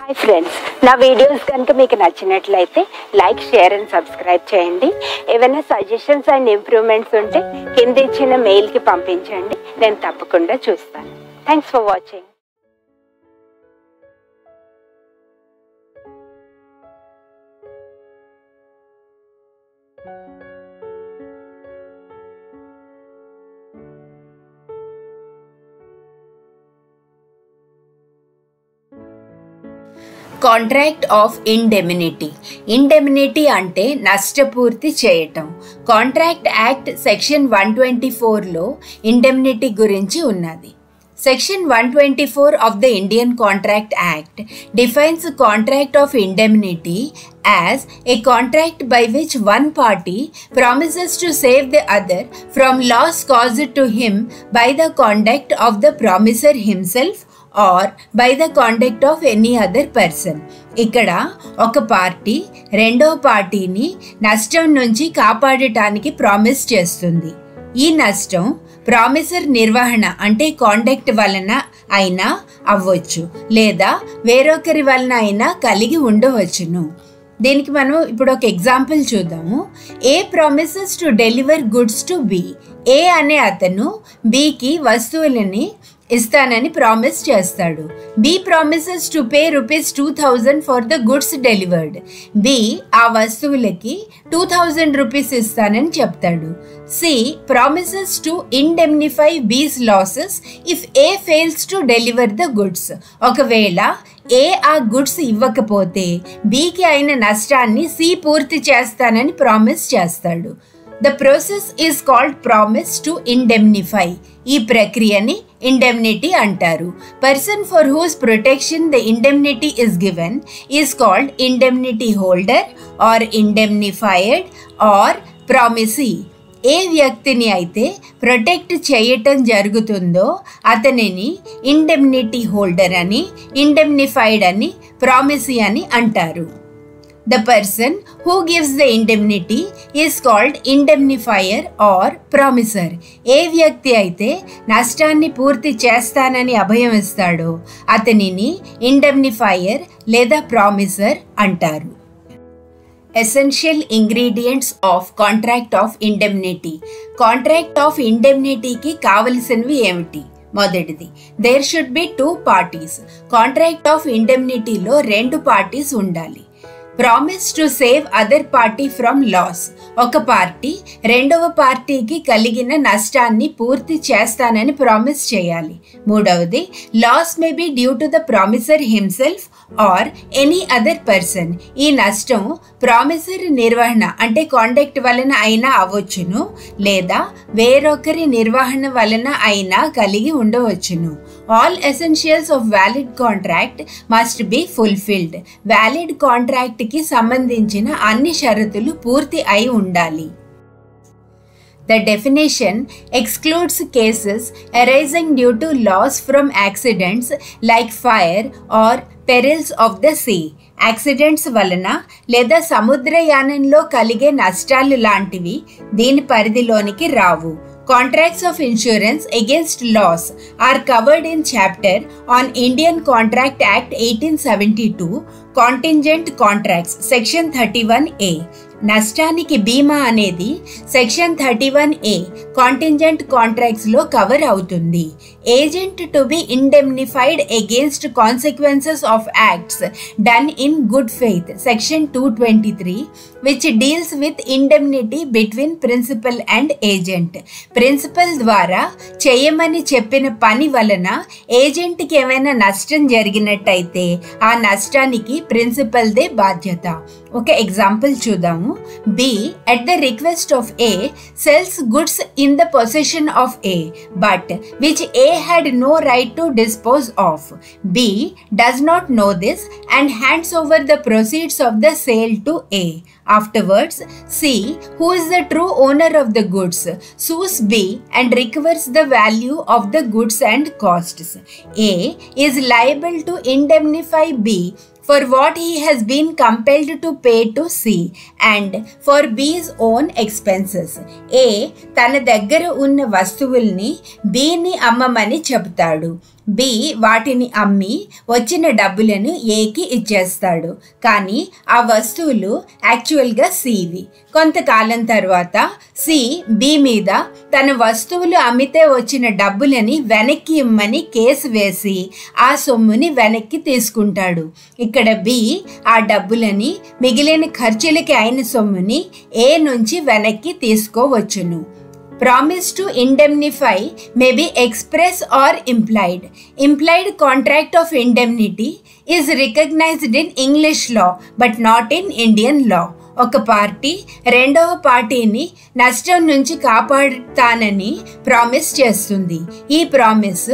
Hi friends, నా videos కనుక మీకు నచ్చినట్లయితే లైక్, షేర్ అండ్ సబ్స్క్రైబ్ చేయండి. ఏమైనా సజెషన్స్ అండ్ ఇంప్రూవ్మెంట్స్ ఉంటే కింద ఇచ్చిన మెయిల్కి పంపించండి, నేను తప్పకుండా చూస్తాను. Thanks for watching. Contract of indemnity. Indemnity అంటే నష్టపూర్తి చేయటం. కాంట్రాక్ట్ యాక్ట్ సెక్షన్ 124లో ఇండెమినిటీ గురించి ఉన్నది. Section 124 of the Indian Contract Act defines a contract of indemnity as a contract by which one party promises to save the other from loss caused to him by the conduct of the promisor himself or by the conduct of any other person. ఇక్కడ ఒక party రెండో పార్టీని నష్టం నుంచి కాపాడటానికి promise చేస్తుంది. ఈ నష్టం ప్రామిసర్ నిర్వహణ అంటే కాండక్ట్ వలన అయినా అవ్వచ్చు, లేదా వేరొకరి వలన అయినా కలిగి ఉండవచ్చును. దీనికి మనం ఇప్పుడు ఒక ఎగ్జాంపుల్ చూద్దాము. A promises to deliver goods to B. A అనే అతను బికి వస్తువులని ఇస్తానని ప్రామిస్ చేస్తాడు. B promises to pay ₹2000 for the goods delivered. B ఆ వస్తువులకి 2000 రూపీస్ ఇస్తానని చెప్తాడు. C promises to indemnify B's losses if A fails to deliver the goods. ఒకవేళ ఏ ఆ గుడ్స్ ఇవ్వకపోతే బికి అయిన నష్టాన్ని సి పూర్తి చేస్తానని ప్రామిస్ చేస్తాడు. The process is called promise to indemnify. ఈ ప్రక్రియని ఇండెమ్నిటీ అంటారు. Person for whose protection the indemnity is given is called indemnity holder or indemnified or promisee. ఏ వ్యక్తిని అయితే ప్రొటెక్ట్ చేయటం జరుగుతుందో అతనిని ఇండెమ్నిటీ హోల్డర్ అని, ఇండెమ్నిఫైడ్ అని, ప్రామిసీ అని అంటారు. The person who gives the indemnity is called indemnifier or promiser. ఏ వ్యక్తి అయితే నష్టాన్ని పూర్తి చేస్తానని అభయం ఇస్తాడో అతనిని ఇండెమ్నిఫైయర్ లేదా ప్రామిసర్ అంటారు. Essential ingredients of contract of indemnity. Contract of ఇండెమ్నిటీకి కావలసినవి ఏమిటి? మొదటిది, there should be 2 parties. Contract of ఇండెమ్నిటీలో 2 parties ఉండాలి. Promise to save other party from loss. ఒక పార్టీ రెండవ పార్టీకి కలిగిన నష్టాన్ని పూర్తి చేస్తానని ప్రామిస్ చేయాలి. మూడవది, loss may be due to the promiser himself or any other person. ఈ నష్టం ప్రామిసర్ నిర్వహణ అంటే కాండక్ట్ వలన అయినా అవ్వచ్చును, లేదా వేరొకరి నిర్వహణ వలన అయినా కలిగి ఉండవచ్చును. All essentials of valid contract must be fulfilled. Valid contract కి సంబంధించిన అన్ని షరతులు పూర్తి అయి ఉండాలి. The definition excludes cases arising due to loss from accidents like fire or perils of the sea. Accidents వలన లేదా సముద్రయానంలో కలిగే నష్టాలు లాంటివి దీని పరిధిలోనికి రావు. Contracts of insurance against loss are covered in chapter on Indian Contract Act 1872, Contingent Contracts, Section 31A. నష్టానికి బీమా అనేది section 31A contingent contracts లో కవర్ అవుతుంది. Agent to be indemnified against consequences of acts done in good faith, section 223, which deals with indemnity between principal and agent. Principal ద్వారా చేయమని చెప్పిన పని వలన ఏజెంట్కి ఏమైనా నష్టం జరిగినట్టయితే ఆ నష్టానికి ప్రిన్సిపల్దే బాధ్యత. ఒక ఎగ్జాంపుల్ చూద్దాము. B, at the request of A, sells goods in the possession of A, but which A had no right to dispose of. B does not know this and hands over the proceeds of the sale to A. Afterwards, C, who is the true owner of the goods, sues B and recovers the value of the goods and costs. A is liable to indemnify B for what he has been compelled to pay to C and for B's own expenses. A తన దగ్గర ఉన్న వస్తువుల్ని Bని అమ్మమని చెబుతాడు. B వాటిని అమ్మి వచ్చిన డబ్బులను ఏకి ఇచ్చేస్తాడు. కానీ ఆ వస్తువులు యాక్చువల్గా సివి. కొంతకాలం తర్వాత సి బి మీద తన వస్తువులు అమ్మితే వచ్చిన డబ్బులని వెనక్కి ఇమ్మని కేసు వేసి ఆ సొమ్ముని వెనక్కి తీసుకుంటాడు. ఇక్కడ బి ఆ డబ్బులని మిగిలిన ఖర్చులకి అయిన సొమ్ముని ఏ నుంచి వెనక్కి తీసుకోవచ్చును. Promise to indemnify may be express or implied. Implied contract of indemnity is recognized in English law but not in Indian law. ఒక పార్టీ రెండవ పార్టీని నష్టం నుంచి కాపాడుతానని ప్రామిస్ చేస్తుంది. ఈ ప్రామిస్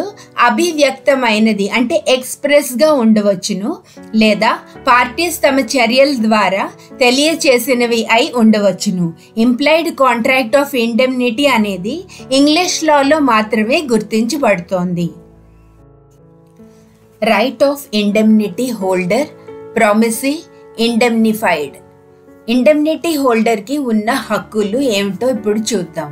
అభివ్యక్తమైనది అంటే ఎక్స్ప్రెస్గా ఉండవచ్చును, లేదా పార్టీస్ తమ చర్యల ద్వారా తెలియచేసినవి అయి ఉండవచ్చును. ఇంప్లైడ్ కాంట్రాక్ట్ ఆఫ్ ఇండెమ్నిటీ అనేది ఇంగ్లీష్ లాలో మాత్రమే గుర్తించబడుతోంది. Right of indemnity holder, promisee, indemnified. Indemnity హోల్డర్కి ఉన్న హక్కులు ఏమిటో ఇప్పుడు చూద్దాం.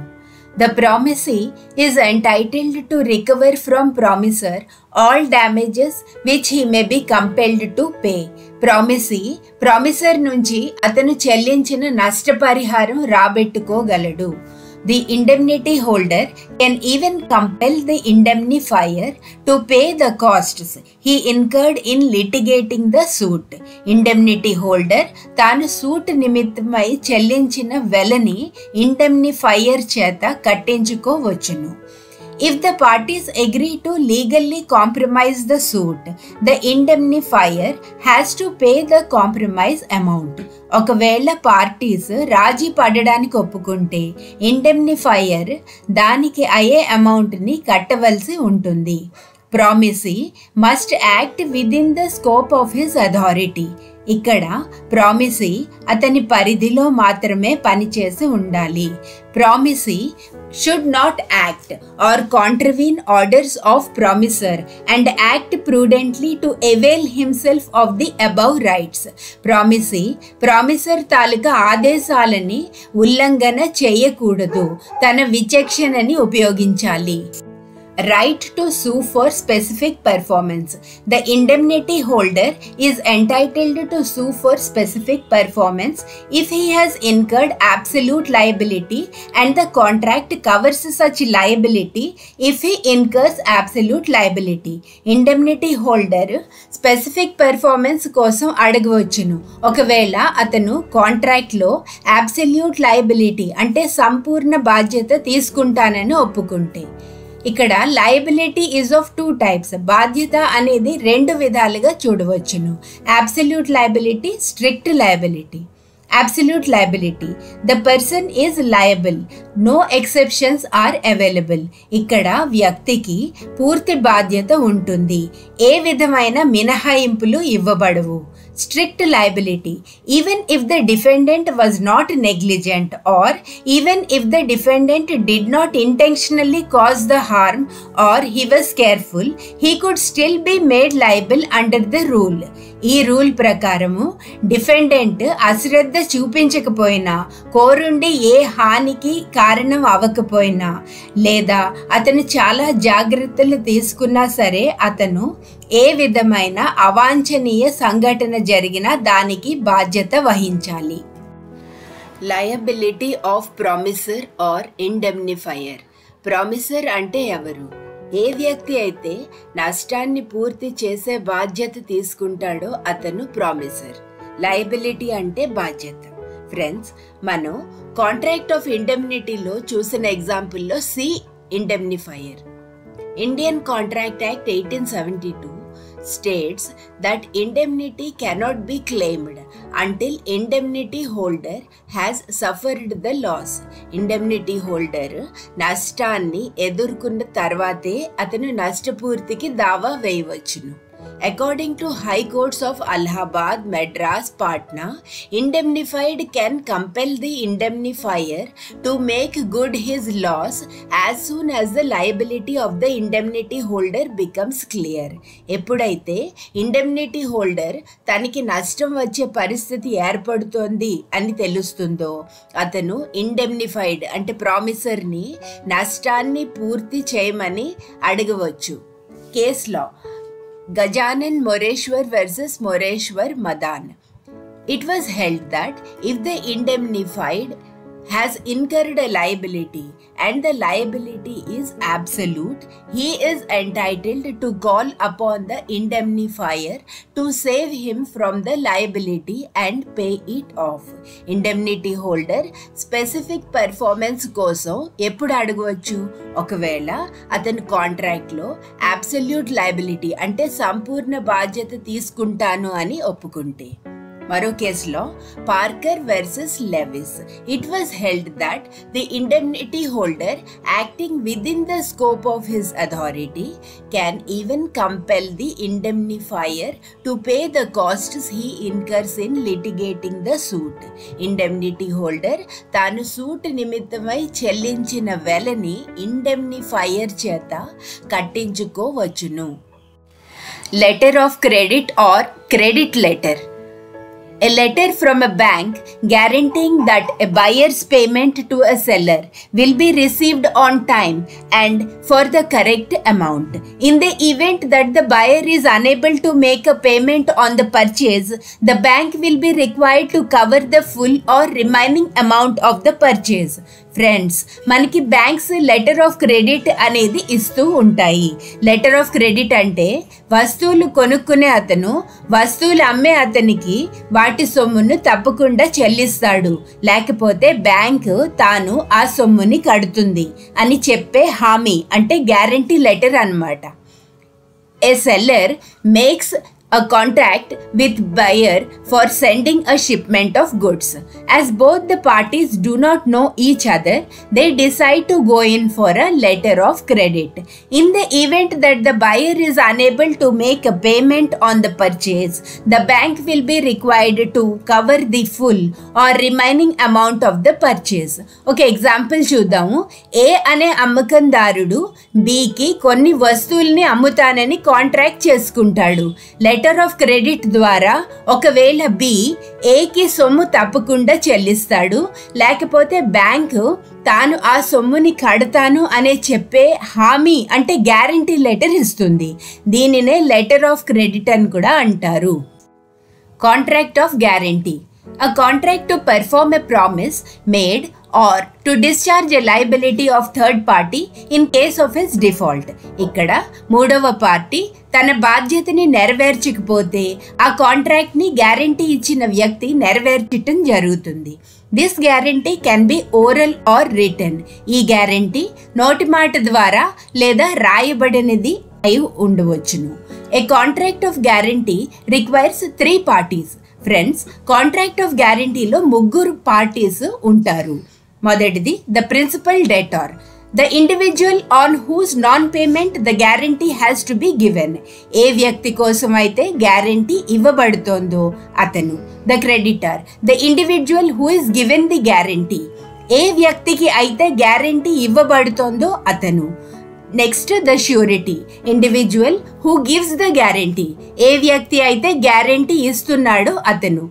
The promisee is entitled to recover from promisor all damages which he may be compelled to pay. Promissory నుంచి అతను చెల్లించిన నష్టపరిహారం రాబెట్టుకోగలడు. The indemnity holder can even compel the indemnifier to pay the costs he incurred in litigating the suit. Indemnity holder తాను suit నిమిత్తమై చెల్లించిన వెలని indemnifier చేత కట్టించుకోవచ్చును. If the parties agree to legally compromise the suit, the indemnifier has to pay the compromise amount. ఒకవేళ parties రాజీ పడడానికి ఒప్పుకుంటే indemnifier దానికి అయ్యే అమౌంట్ని కట్టవలసి ఉంటుంది. Promisee must act within the scope of his authority. ఇక్కడ ప్రామిసీ అతని పరిధిలో మాత్రమే పనిచేసి ఉండాలి. Promisee should not act or contravene orders of promiser and act prudently to avail himself of the above rights. Promiser తాలూకా ఆదేశాలని ఉల్లంఘన చేయకూడదు, తన విచక్షణని ఉపయోగించాలి. Right to sue for specific performance. The indemnity holder is entitled to sue for specific performance if he has incurred absolute liability and the contract covers such liability if he incurs absolute liability. Indemnity holder specific performance కోసం అడగవచ్చును. ఒకవేళ అతను కాంట్రాక్ట్లో absolute liability అంటే సంపూర్ణ బాధ్యత తీసుకుంటానని ఒప్పుకుంటే. ఇక్కడ liability is of 2 types. బాధ్యత అనేది 2 విధాలుగా చూడవచ్చును. Absolute liability, strict liability. Absolute liability. The person is liable. No exceptions are available. ఇక్కడ వ్యక్తికి పూర్తి బాధ్యత ఉంటుంది. ఏ విధమైన మినహాయింపులు ఇవ్వబడవు. Strict liability. Even if the defendant was not negligent or even if the defendant did not intentionally cause the harm or he was careful, he could still be made liable under the rule. ఈ rule ప్రకారము defendant అశ్రద్ధ చూపించకపోయినా, కోరుండి ఏ హానికి కారణం అవ్వకపోయినా, లేదా అతను చాలా జాగ్రత్తలు తీసుకున్నా సరే అతను ఏ విధమైన అవాంఛనీయ సంఘటన జరిగినా దానికి బాధ్యత వహించాలి. Liability of promiser or indemnifier. Promiser అంటే ఎవరు? ఏ వ్యక్తి అయితే నష్టాన్ని పూర్తి చేసే బాధ్యత తీసుకుంటాడో అతను ప్రామిసర్. లయబిలిటీ అంటే బాధ్యత. ఫ్రెండ్స్, మనం కాంట్రాక్ట్ ఆఫ్ ఇండెమ్నిటీలో చూసిన ఎగ్జాంపుల్లో C indemnifier. Indian contract act 1872 states that indemnity cannot be claimed until indemnity holder has suffered the loss. Indemnity holder నష్టాన్ని ఎదుర్కొన్న తర్వాతే అతను నష్టపూర్తికి దావా వేయవచ్చును. According to High Courts of Allahabad, Madras, Patna, indemnified can compel the indemnifier to make good his loss as soon as the liability of the indemnity holder becomes clear. ఎప్పుడైతే indemnity holder తనకి నష్టం వచ్చే పరిస్థితి ఏర్పడుతోంది అని తెలుస్తుందో అతను ఇండెమ్నిఫైడ్ అంటే ప్రామిసర్ని నష్టాన్ని పూర్తి చేయమని అడగవచ్చు. case law, Gajanan Moreshwar versus Moreshwar Madan. It was held that if the indemnified has incurred a liability and the liability is absolute, he is entitled to call upon the indemnifier to save him from the liability and pay it off. Indemnity holder specific performance కోసం ఎప్పుడు అడగవచ్చు? ఒకవేళ అతని కాంట్రాక్ట్లో absolute liability అంటే సంపూర్ణ బాధ్యత తీసుకుంటాను అని ఒప్పుకుంటే. మరో కేసులో Parker versus Lewis, it was held that the indemnity holder acting within the scope of his authority can even compel the indemnifier to pay the costs he incurs in litigating the suit. Indemnity holder తాను suit నిమిత్తమై చెల్లించిన వెలని indemnifier చేత కట్టించుకోవచ్చును. Letter of credit or credit letter. A letter from a bank guaranteeing that a buyer's payment to a seller will be received on time and for the correct amount. In the event that the buyer is unable to make a payment on the purchase, the bank will be required to cover the full or remaining amount of the purchase. Friends, మనకి banks letter of credit అనేది ఇస్తూ ఉంటాయి. Letter of credit అంటే వస్తువులు కొనుక్కునే అతను వస్తువులు అమ్మే అతనికి వాటి సొమ్మును తప్పకుండా చెల్లిస్తాడు, లేకపోతే బ్యాంకు తాను ఆ సొమ్ముని కడుతుంది అని చెప్పే హామీ అంటే గ్యారంటీ లెటర్ అన్నమాట. ఏ seller makes a contract with buyer for sending a shipment of goods. As both the parties do not know each other, they decide to go in for a letter of credit. In the event that the buyer is unable to make a payment on the purchase, the bank will be required to cover the full or remaining amount of the purchase. Okay, example చూద్దాము. A అనే అమ్మకందారుడు Bకి కొన్ని వస్తువుల్ని అమ్ముతానని contract చేసుకుంటాడు. Letter of credit ద్వారా ఒకవేళ B ఏకి సొమ్ము తప్పకుండా చెల్లిస్తాడు, లేకపోతే బ్యాంకు తాను ఆ సొమ్ముని కడతాను అనే చెప్పే హామీ అంటే గ్యారంటీ లెటర్ ఇస్తుంది. దీనినే లెటర్ ఆఫ్ క్రెడిట్ అని కూడా అంటారు. Contract of guarantee. A contract to perform a promise made or to discharge a liability of third party in case of his default. ఇక్కడ మూడవ పార్టీ తన బాధ్యతని నెరవేర్చకపోతే ఆ కాంట్రాక్ట్ ని గ్యారంటీ ఇచ్చిన వ్యక్తి నెరవేర్చటం జరుగుతుంది. This guarantee can be oral or written. ఈ గ్యారంటీ నోటి మాట ద్వారా లేదా రాయబడినది అయి ఉండవచ్చును. A contract of guarantee requires 3 parties. Friends, contract of గ్యారంటీలో 3 parties ఉంటారు. మొదటిది the principal debtor, the individual on whose non payment the guarantee has to be given. ఏ వ్యక్తి కోసం అయితే గ్యారంటీ ఇవ్వబడుతోందో అతను. The creditor, the individual who is given the guarantee. ఏ వ్యక్తికి అయితే గ్యారంటీ ఇవ్వబడుతోందో అతను. Next the surety, individual who gives the guarantee. ఏ వ్యక్తి అయితే గ్యారంటీ ఇస్తున్నాడో అతను.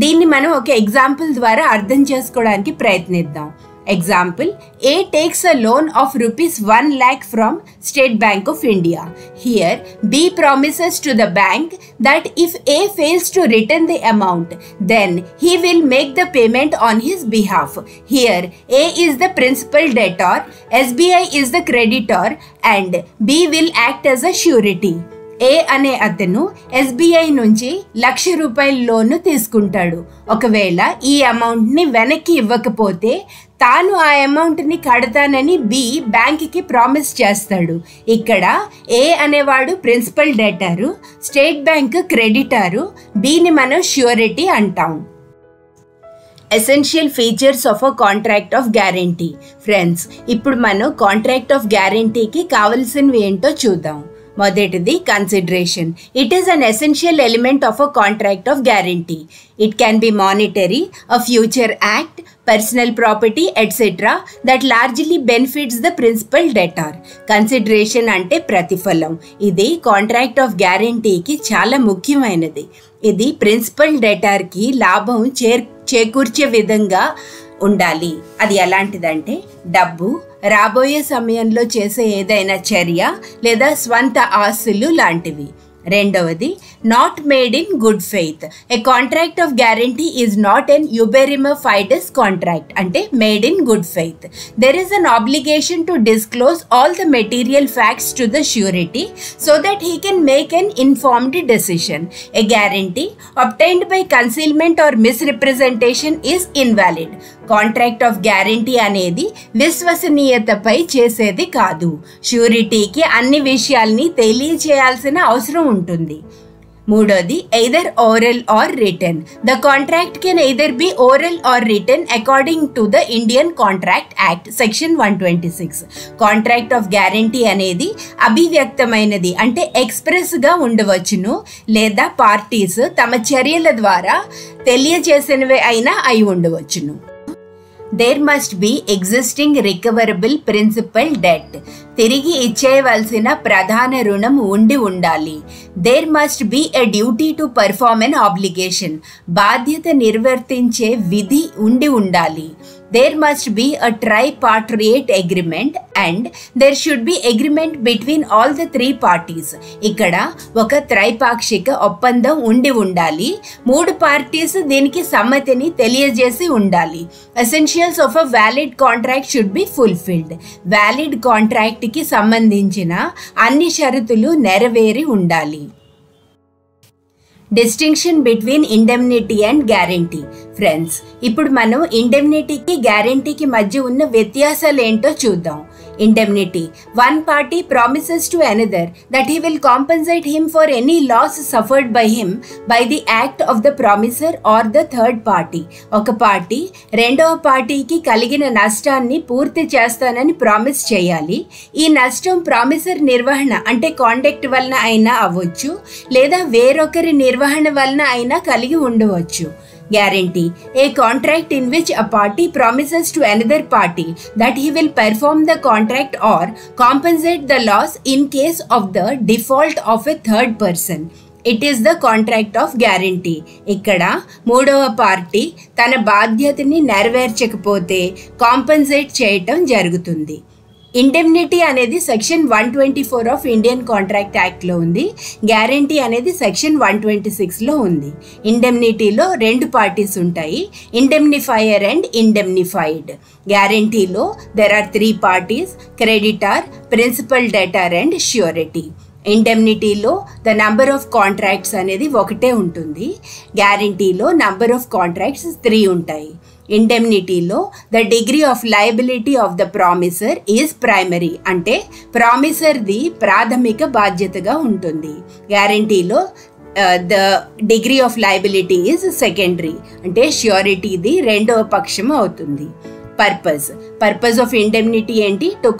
దీన్ని మనం ఒక ఎగ్జాంపుల్ ద్వారా అర్థం చేసుకోవడానికి ప్రయత్నిద్దాం. Example, A takes a loan of rupees 1 lakh from State Bank of India. Here, B promises to the bank that if A fails to return the amount, then he will make the payment on his behalf. Here, A is the principal debtor, SBI is the creditor, and B will act as a surety. ఏ అనే అతను SBI నుంచి 1,00,000 రూపాయల లోను తీసుకుంటాడు. ఒకవేళ ఈ అమౌంట్ని వెనక్కి ఇవ్వకపోతే తాను ఆ అమౌంట్ని కడతానని బి బ్యాంక్కి ప్రామిస్ చేస్తాడు. ఇక్కడ ఏ అనేవాడు principal debtor, state bank creditor, బిని మనం ష్యూరిటీ అంటాం. Essential features of a contract of guarantee. Friends, ఇప్పుడు మనం కాంట్రాక్ట్ ఆఫ్ గ్యారంటీకి కావలసినవి ఏంటో చూద్దాం. మొదటిది consideration. It is an essential element of a contract of guarantee. It can be monetary, a future act, personal property etcetera that largely benefits the principal debtor. Consideration అంటే ప్రతిఫలం. ఇది కాంట్రాక్ట్ ఆఫ్ గ్యారంటీకి చాలా ముఖ్యమైనది. ఇది ప్రిన్సిపల్ డెటార్కి లాభం చేకూర్చే విధంగా ఉండాలి. అది ఎలాంటిదంటే డబ్బు, రాబోయే సమయంలో చేసే ఏదైనా చర్య లేదా స్వంత ఆస్తులు లాంటివి. రెండవది not made in good faith. A contract of guarantee is not an uberrima fides contract, అంటే made in good faith. There is an obligation to disclose all the material facts to the surety so that he can make an informed decision. A guarantee obtained by concealment or misrepresentation is invalid. Contract of guarantee అనేది విశ్వసనీయతపై చేసేది కాదు. ష్యూరిటీకి అన్ని విషయాల్ని తెలియచేయాల్సిన అవసరం ఉంటుంది. మూడోది either oral or written. The contract can either be oral or written according to the Indian Contract Act section 126. Contract of guarantee అనేది అభివ్యక్తమైనది, అంటే ఎక్స్ప్రెస్గా ఉండవచ్చును, లేదా పార్టీస్ తమ చర్యల ద్వారా తెలియజేసినవి అయినా అయి ఉండవచ్చును. There must be existing recoverable principal debt. తిరిగి ఇచ్చేయవలసిన ప్రధాన రుణం ఉండి ఉండాలి. There must be a duty to perform an obligation. బాధ్యత నిర్వర్తించే విధి ఉండి ఉండాలి. There must be a tripartite agreement and there should be agreement between all the three parties. ఇక్కడ ఒక త్రైపాక్షిక ఒప్పందం ఉండి ఉండాలి. మూడు పార్టీస్ దీనికి సమ్మతిని తెలియజేసి ఉండాలి. Essentials of a valid contract should be fulfilled. Valid contract కి సంబంధించిన అన్ని షరతులు నెరవేరి ఉండాలి. Distinction between indemnity and guarantee. Friends, ఇప్పుడు మనం ఇండెమ్నిటీకి గ్యారంటీకి మధ్య ఉన్న వ్యత్యాసాలు ఏంటో చూద్దాం. Indemnity, one party promises to another that he will compensate him for any loss suffered by him by the act of the promisor or the third party. ఒక పార్టీ రెండవ పార్టీకి కలిగిన నష్టాన్ని పూర్తి చేస్తానని ప్రామిస్ చేయాలి. ఈ నష్టం ప్రామిసర్ నిర్వహణ అంటే కాండక్ట్ వలన అయినా అవ్వచ్చు, లేదా వేరొకరి నిర్వహణ వలన అయినా కలిగి ఉండవచ్చు. Guarantee, a contract in which a party promises to another party that he will perform the contract or compensate the loss in case of the default of a third person. It is the contract of guarantee. ఇక్కడ మూడవ party తన బాధ్యతని నెరవేర్చకపోతే compensate చేయటం జరుగుతుంది. Indemnity అనేది section 124 of Indian contract యాక్ట్లో ఉంది. Guarantee అనేది సెక్షన్ 126లో ఉంది. ఇండెమ్నిటీలో రెండు పార్టీస్ ఉంటాయి, ఇండెమ్నిఫైయర్ అండ్ ఇండెమ్నిఫైడ్. గ్యారంటీలో there are 3 parties, creditor, principal debtor and surety. ఇండెమ్నిటీలో ద నంబర్ ఆఫ్ కాంట్రాక్ట్స్ అనేది ఒకటే ఉంటుంది. గ్యారంటీలో నంబర్ ఆఫ్ కాంట్రాక్ట్స్ 3 ఉంటాయి. ఇండెమ్నిటీలో the degree of liability of the promisor is primary, అంటే ప్రామిసర్ది ప్రాథమిక బాధ్యతగా ఉంటుంది. గ్యారంటీలో the degree of liability is secondary, అంటే ష్యూరిటీది రెండవ పక్షం అవుతుంది. పర్పస్ ఆఫ్ ఇండెమ్నిటీ ఏంటి? To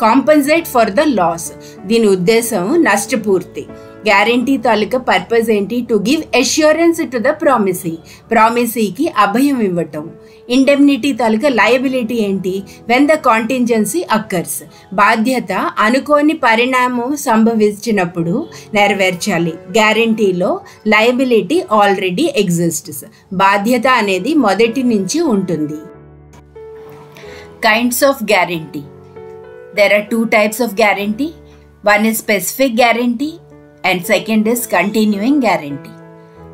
compensate for the loss. దీని ఉద్దేశం నష్టపూర్తి. గ్యారంటీ తాలూకా పర్పస్ ఏంటి? To give assurance to the ప్రామిసీకి అభయం ఇవ్వటం. ఇండెమ్నిటీ తాలూకా లయబిలిటీ ఏంటి? When the contingency occurs. బాధ్యత అనుకోని పరిణామం సంభవించినప్పుడు నెరవేర్చాలి. గ్యారంటీలో లయబిలిటీ ఆల్రెడీ ఎగ్జిస్ట్స్. బాధ్యత అనేది మొదటి నుంచి ఉంటుంది. Kinds of guarantee. There are 2 types of guarantee. One is specific guarantee and second is continuing guarantee.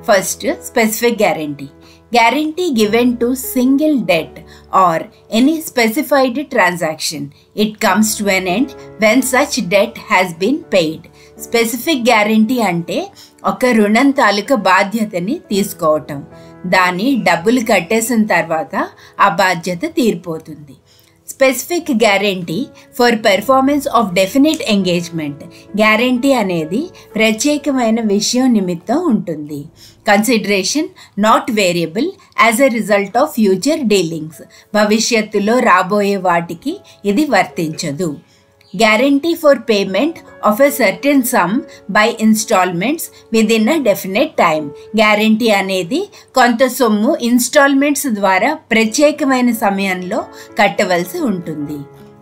First, specific guarantee. Guarantee given to single debt or any specified transaction. It comes to an end when such debt has been paid. Specific guarantee అంటే ఒక రుణం తాలూకా బాధ్యతని తీసుకోవటం, దాన్ని డబ్బులు కట్టేసిన తర్వాత ఆ బాధ్యత తీరిపోతుంది. Specific guarantee for performance of definite engagement. Guarantee అనేది ప్రత్యేకమైన విషయం నిమిత్తం ఉంటుంది. Consideration not variable as a result of future dealings. భవిష్యత్తులో రాబోయే వాటికి ఇది వర్తించదు. Guarantee for payment of a certain sum by installments within a definite time. Guarantee అనేది కొంత సొమ్ము ఇన్స్టాల్మెంట్స్ ద్వారా ప్రత్యేకమైన సమయంలో కట్టవలసి ఉంటుంది.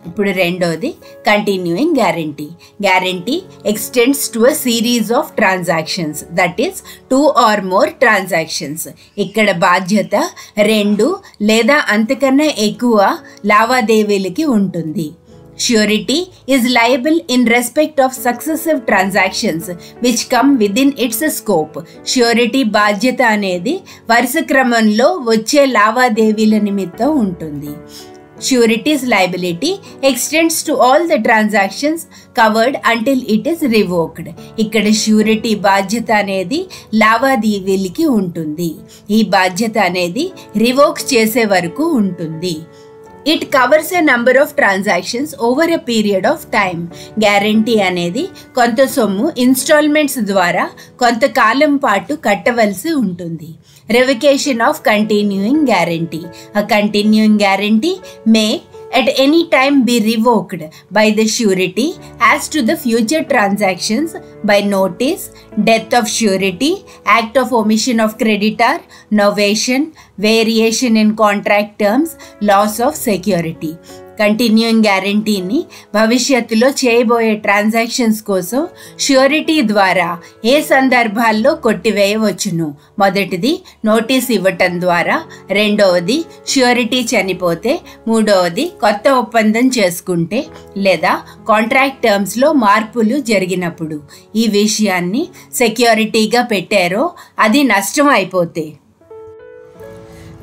ఇప్పుడు రెండోది continuing guarantee. Guarantee extends to a series of transactions, that is 2 or more transactions. ఇక్కడ బాధ్యత 2 లేదా అంతకన్నా ఎక్కువ లావాదేవీలకి ఉంటుంది. Surety is liable in respect of successive transactions which come within its scope. Surety బాధ్యత అనేది వరుస క్రమంలో వచ్చే లావాదేవీల నిమిత్తం ఉంటుంది. Surety's liability extends to all the transactions covered until it is revoked. ఇక్కడ surety బాధ్యత అనేది లావాదేవీలకి ఉంటుంది. ఈ బాధ్యత అనేది రివోక్ చేసే వరకు ఉంటుంది. It covers a number of transactions over a period of time. Guarantee అనేది కొంత సొమ్ము ఇన్స్టాల్మెంట్స్ ద్వారా కొంతకాలం పాటు కట్టవలసి ఉంటుంది. Revocation of continuing guarantee. A continuing guarantee may at any time be revoked by the surety as to the future transactions by notice, death of surety, act of omission of creditor, novation, variation in contract terms, loss of security. Continuing గ్యారంటీని భవిష్యత్తులో చేయబోయే transactions కోసం surety ద్వారా ఏ సందర్భాల్లో కొట్టివేయవచ్చును. మొదటిది notice ఇవ్వటం ద్వారా, రెండవది ష్యూరిటీ చనిపోతే, మూడవది కొత్త ఒప్పందం చేసుకుంటే లేదా కాంట్రాక్ట్ టర్మ్స్లో మార్పులు జరిగినప్పుడు. ఈ విషయాన్ని సెక్యూరిటీగా పెట్టారో అది నష్టం అయిపోతే.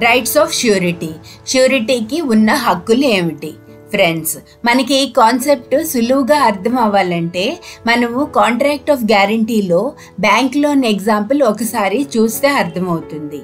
Rights of surety. ష్యూరిటీకి ఉన్న హక్కులు ఏమిటి? ఫ్రెండ్స్, మనకి ఈ కాన్సెప్ట్ సులువుగా అర్థం అవ్వాలంటే మనము కాంట్రాక్ట్ ఆఫ్ గ్యారంటీలో బ్యాంక్ లోన్ ఎగ్జాంపుల్ ఒకసారి చూస్తే అర్థమవుతుంది.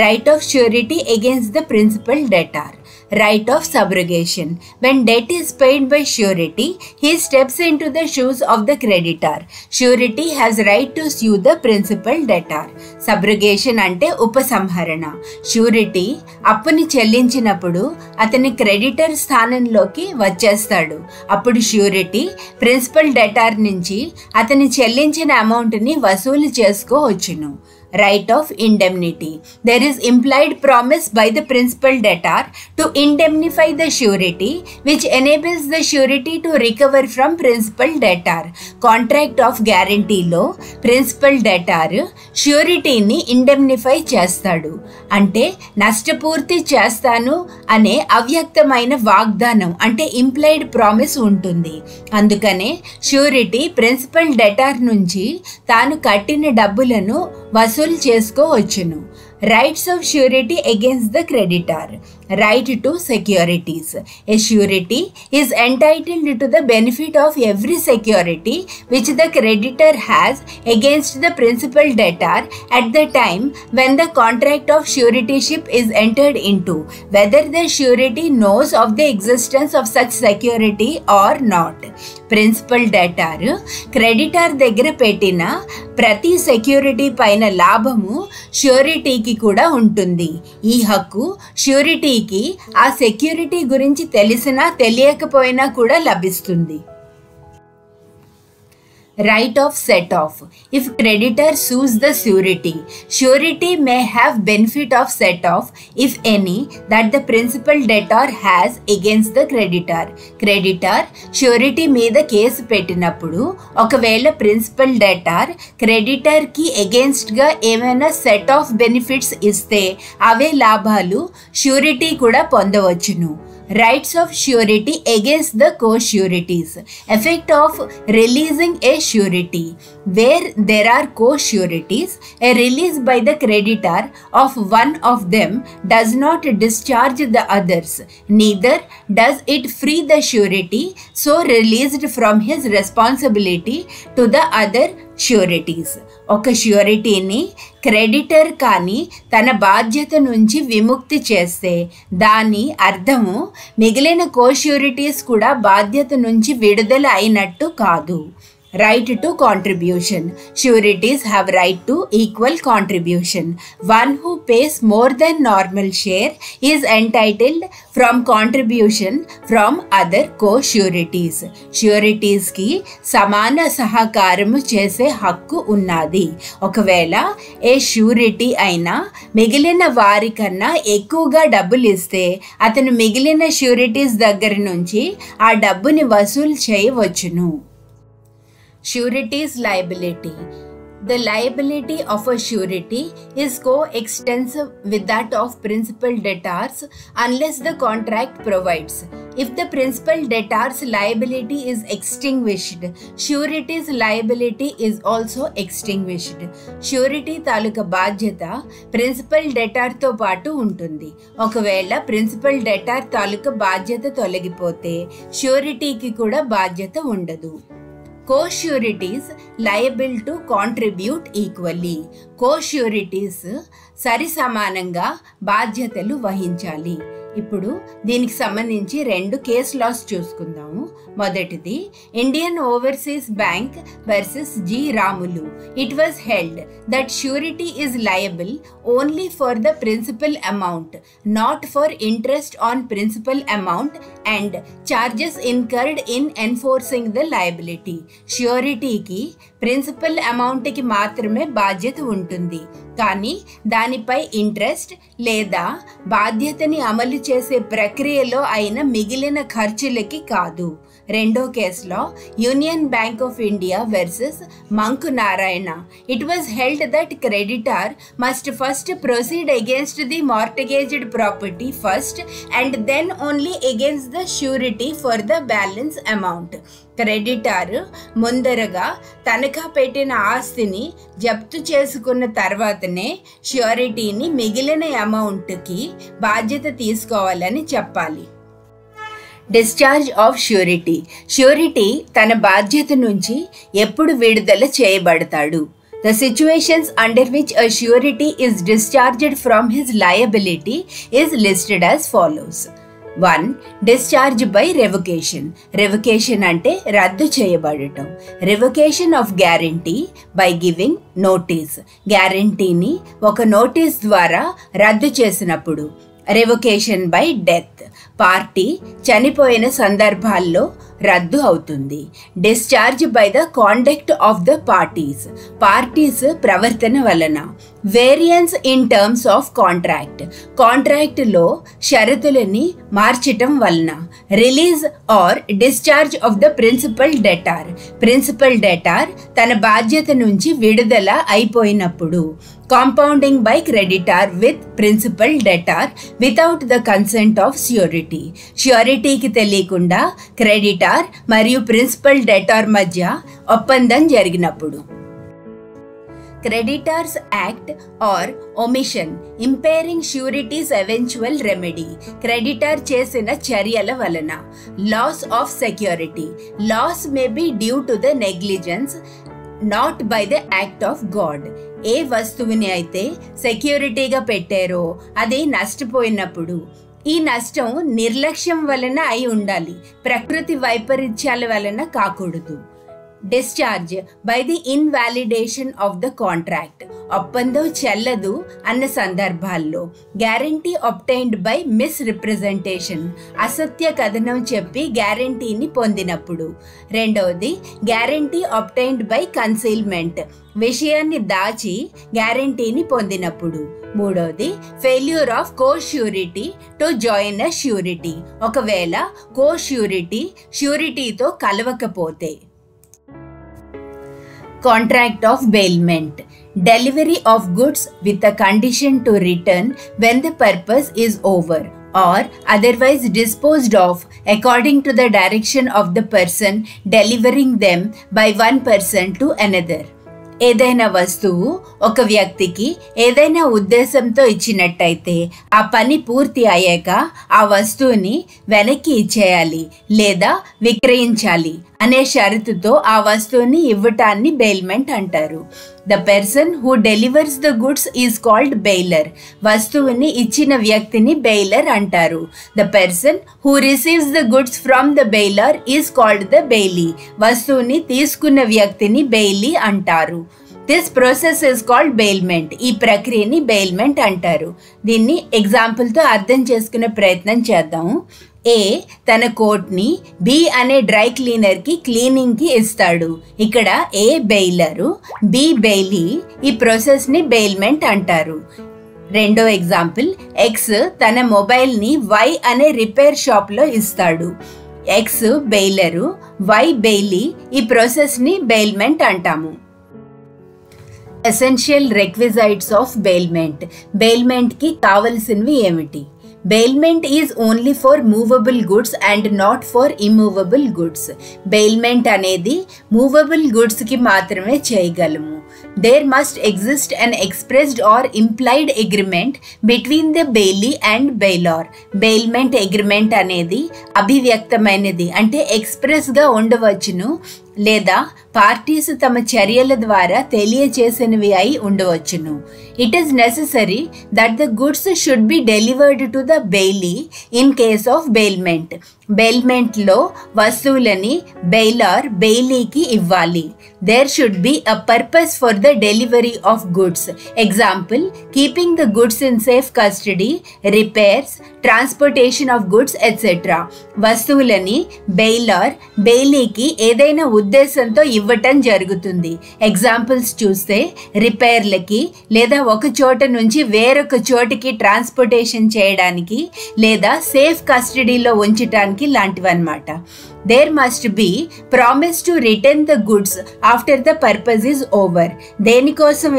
Right of surety against the principal debtor. Right of subrogation. When debt is paid by surety, he steps into the shoes of the creditor. Surety has right to sue the principal debtor. Subrogation అంటే ఉపసంహరణ. Surety అప్పుని చెల్లించినప్పుడు అతని creditor స్థానంలోకి వచ్చేస్తాడు. అప్పుడు surety principal debtor నుంచి అతని చెల్లించిన అమౌంట్ని వసూలు చేసుకోవచ్చును. Right of indemnity. There is implied promise by the principal debtor to indemnify the surety, which enables the surety to recover from principal debtor. Contract of guarantee లో principal debtor షూరిటీని ఇండెమ్నిఫై చేస్తాడు. అంటే నష్టపూర్తి చేస్తాను అనే అవ్యక్తమైన వాగ్దానం, అంటే ఇంప్లైడ్ ప్రామిస్ ఉంటుంది. అందుకనే surety principal debtor నుంచి తాను కట్టిన డబ్బులను వసూలు చేసుకోవచ్చును. Rights of surety against the creditor. Right to securities. A surety is entitled to the benefit of every security which the creditor has against the principal debtor at the time when the contract of suretyship is entered into, whether the surety knows of the existence of such security or not. Principal debtor creditor దగ్గర పెట్టిన ప్రతి security పైన లాభము ష్యూరిటీకి కూడా ఉంటుంది. ఈ హక్కు ష్యూరిటీకి ఆ సెక్యూరిటీ గురించి తెలిసినా తెలియకపోయినా కూడా లభిస్తుంది. Right of set off. If creditor sues the surety, surety may have benefit of set off, if any, that the principal debtor has against the creditor. Creditor surety మీద కేసు పెట్టినప్పుడు ఒకవేళ ప్రిన్సిపల్ డెటార్ క్రెడిటర్ కి against గా ఏమైనా set of benefits ఇస్తే అవే లాభాలు surety కూడా పొందవచ్చును. Rights of surety against the co-sureties. Effect of releasing a surety. Where there are co-sureties, a release by the creditor of one of them does not discharge the others. Neither does it free the surety so released from his responsibility to the other sureties. ఒక ష్యూరిటీని creditor కానీ తన బాధ్యత నుంచి విముక్తి చేస్తే దాని అర్థము మిగిలిన కోష్యూరిటీస్ కూడా బాధ్యత నుంచి విడుదల అయినట్టు కాదు. Right to contribution. Sureties have right to equal contribution. One who pays more than normal share is entitled from contribution from other co-sureties. Sureties ki samana sahakaramu chese hakku unnadi. ఒకవేళ ఏ షూరిటీ అయినా మిగిలిన వారికన్నా ఎక్కువగా డబ్బులు ఇస్తే అతను మిగిలిన sureties దగ్గర నుంచి ఆ డబ్బుని వసూలు చేయవచ్చును. Surety's liability. The liability of a surety is co-extensive with that of principal debtors unless the contract provides. If the principal debtor's liability is extinguished, surety's liability is also extinguished. Surety తాలూకా బాధ్యత principal debtor తో పాటు ఉంటుంది. ఒకవేళ principal debtor తాలూకా బాధ్యత తొలగిపోతే షూరిటీకి కూడా బాధ్యత ఉండదు. Co-sureties liable to contribute equally. Co-sureties సరి సమానంగా బాధ్యతలు వహించాలి. ఇప్పుడు దీనికి సంబంధించి 2 కేస్ లాస్ చూసుకుందాము. మొదటిది Indian Overseas Bank versus G Ramulu. It was held that surety is liable only for the principal amount, not for interest on principal amount and charges incurred in enforcing the liability. ష్యూరిటీకి principal అమౌంట్కి మాత్రమే బాధ్యత ఉంటుంది, కానీ దానిపై interest లేదా బాధ్యతని అమలు చేసే ప్రక్రియలో అయిన మిగిలిన ఖర్చులకి కాదు. రెండో కేసులో Union Bank of India versus Manku Narayana. It was held that creditor must first proceed against the mortgaged property first and then only against the surety for the balance amount. Creditor ముందరగా తనఖా పెట్టిన ఆస్తిని జప్తు చేసుకున్న తర్వాతనే ష్యూరిటీని మిగిలిన అమౌంట్కి బాధ్యత తీసుకోవాలని చెప్పాలి. Discharge of surety. ష్యూరిటీ తన బాధ్యత నుంచి ఎప్పుడు విడుదల చేయబడతాడు? The situations under which a surety is discharged from his liability is listed as follows. 1. Discharge by revocation. Revocation అంటే రద్దు చేయబడటం. Revocation of guarantee by giving notice. గ్యారంటీని ఒక నోటీస్ ద్వారా రద్దు చేసినప్పుడు. Revocation by death. పార్టీ చనిపోయిన సందర్భాల్లో రద్దు అవుతుంది. Discharge by the conduct of the parties. Parties ప్రవర్తన వలన. Variance in terms of contract. కాంట్రాక్ట్లో షరతులని మార్చటం వలన. Release or discharge of the principal debtor. Principal debtor తన బాధ్యత నుంచి విడుదల అయిపోయినప్పుడు. Compounding by creditor with principal debtor without the consent of surety. ష్యూరిటీకి తెలియకుండా క్రెడిటార్ మరియు ప్రిన్సిపల్ డెటార్ మధ్య ఒప్పందం జరిగినప్పుడు. Creditor's act or omission impairing surety's eventual remedy. Creditor చేసిన చర్యల వలన. Loss of security. Loss may be due to the negligence not by the act of God. ఏ వస్తువుని అయితే సెక్యూరిటీగా పెట్టారో అది నష్టపోయినప్పుడు ఈ నష్టం నిర్లక్ష్యం వలన అయి ఉండాలి, ప్రకృతి వైపరీత్యాల వలన కాకూడదు. Discharge by the invalidation of the contract. ఒప్పందం చెల్లదు అన్న సందర్భాల్లో. Guarantee obtained by misrepresentation. అసత్య కథనం చెప్పి గ్యారంటీని పొందినప్పుడు. రెండవది గ్యారంటీ obtained బై కన్సీల్మెంట్. విషయాన్ని దాచి గ్యారంటీని పొందినప్పుడు. మూడవది failure of co-surety to join a surety. ఒకవేళ co-surety ష్యూరిటీతో కలవకపోతే. Contract of bailment. Delivery of goods with a condition to return when the purpose is over or otherwise disposed of according to the direction of the person delivering them by one person to another. ఏదైనా వస్తువు ఒక వ్యక్తికి ఏదైనా ఉద్దేశంతో ఇచ్చినట్టయితే ఆ పని పూర్తి అయ్యాక ఆ వస్తువుని వెనక్కి ఇచ్చేయాలి లేదా విక్రయించాలి అనే షరతుతో ఆ వస్తువుని ఇవ్వటాన్ని బెయిల్మెంట్ అంటారు. The person who delivers the goods is called bailer. వస్తువుని ఇచ్చిన వ్యక్తిని bailer అంటారు. The person who receives the goods from the bailer is called the bailee. వస్తువుని తీసుకున్న వ్యక్తిని bailee అంటారు. This process is called bailment. ఈ ప్రక్రియని bailment అంటారు. దీన్ని ఎగ్జాంపుల్తో అర్థం చేసుకునే ప్రయత్నం చేద్దాం. ఏ తన కోట్ని బి అనే డ్రై క్లీనర్కి క్లీనింగ్కి ఇస్తాడు. ఇక్కడ ఏ బెయిలరు, బి బెయిలీ. ఈ ప్రాసెస్ని బెయిల్మెంట్ అంటారు. రెండో ఎగ్జాంపుల్, ఎక్స్ తన మొబైల్ని వై అనే రిపేర్ షాప్లో ఇస్తాడు. X bailor, Y bailee. ఈ ప్రాసెస్ని బెయిల్మెంట్ అంటాము. Essential requisites of bailment. బెయిల్మెంట్కి కావలసినవి ఏమిటి? Bailment is only for movable goods and not for immovable goods. Bailment అనేది movable goods కి మాత్రమే చేయగలము. There must exist an expressed or implied agreement between the bailee and bailor. Bailment agreement అనేది అభివ్యక్తమైనది, అంటే ఎక్స్ప్రెస్గా ఉండవచ్చును, లేదా పార్టీస్ తమ చర్యల ద్వారా తెలియచేసినవి అయి ఉండవచ్చును. It is necessary that the goods should be delivered to the bailee in case of bailment. బెయిల్మెంట్లో వస్తువులని బెయిలర్ బెయిలీకి ఇవ్వాలి. There should be a purpose for the delivery of goods. Example, keeping the goods in safe custody, repairs, transportation of goods, etc. వస్తువులని baler బెయిలీకి ఏదైనా ఉద్దేశంతో ఇవ్వటం జరుగుతుంది. Examples చూస్తే రిపేర్లకి, లేదా ఒక చోట నుంచి వేరొక చోటికి ట్రాన్స్పోర్టేషన్ చేయడానికి, లేదా సేఫ్ కస్టడీలో ఉంచటానికి లాంటివన్నమాట. There must be promise to return the goods after the purpose is over. దేనికోసం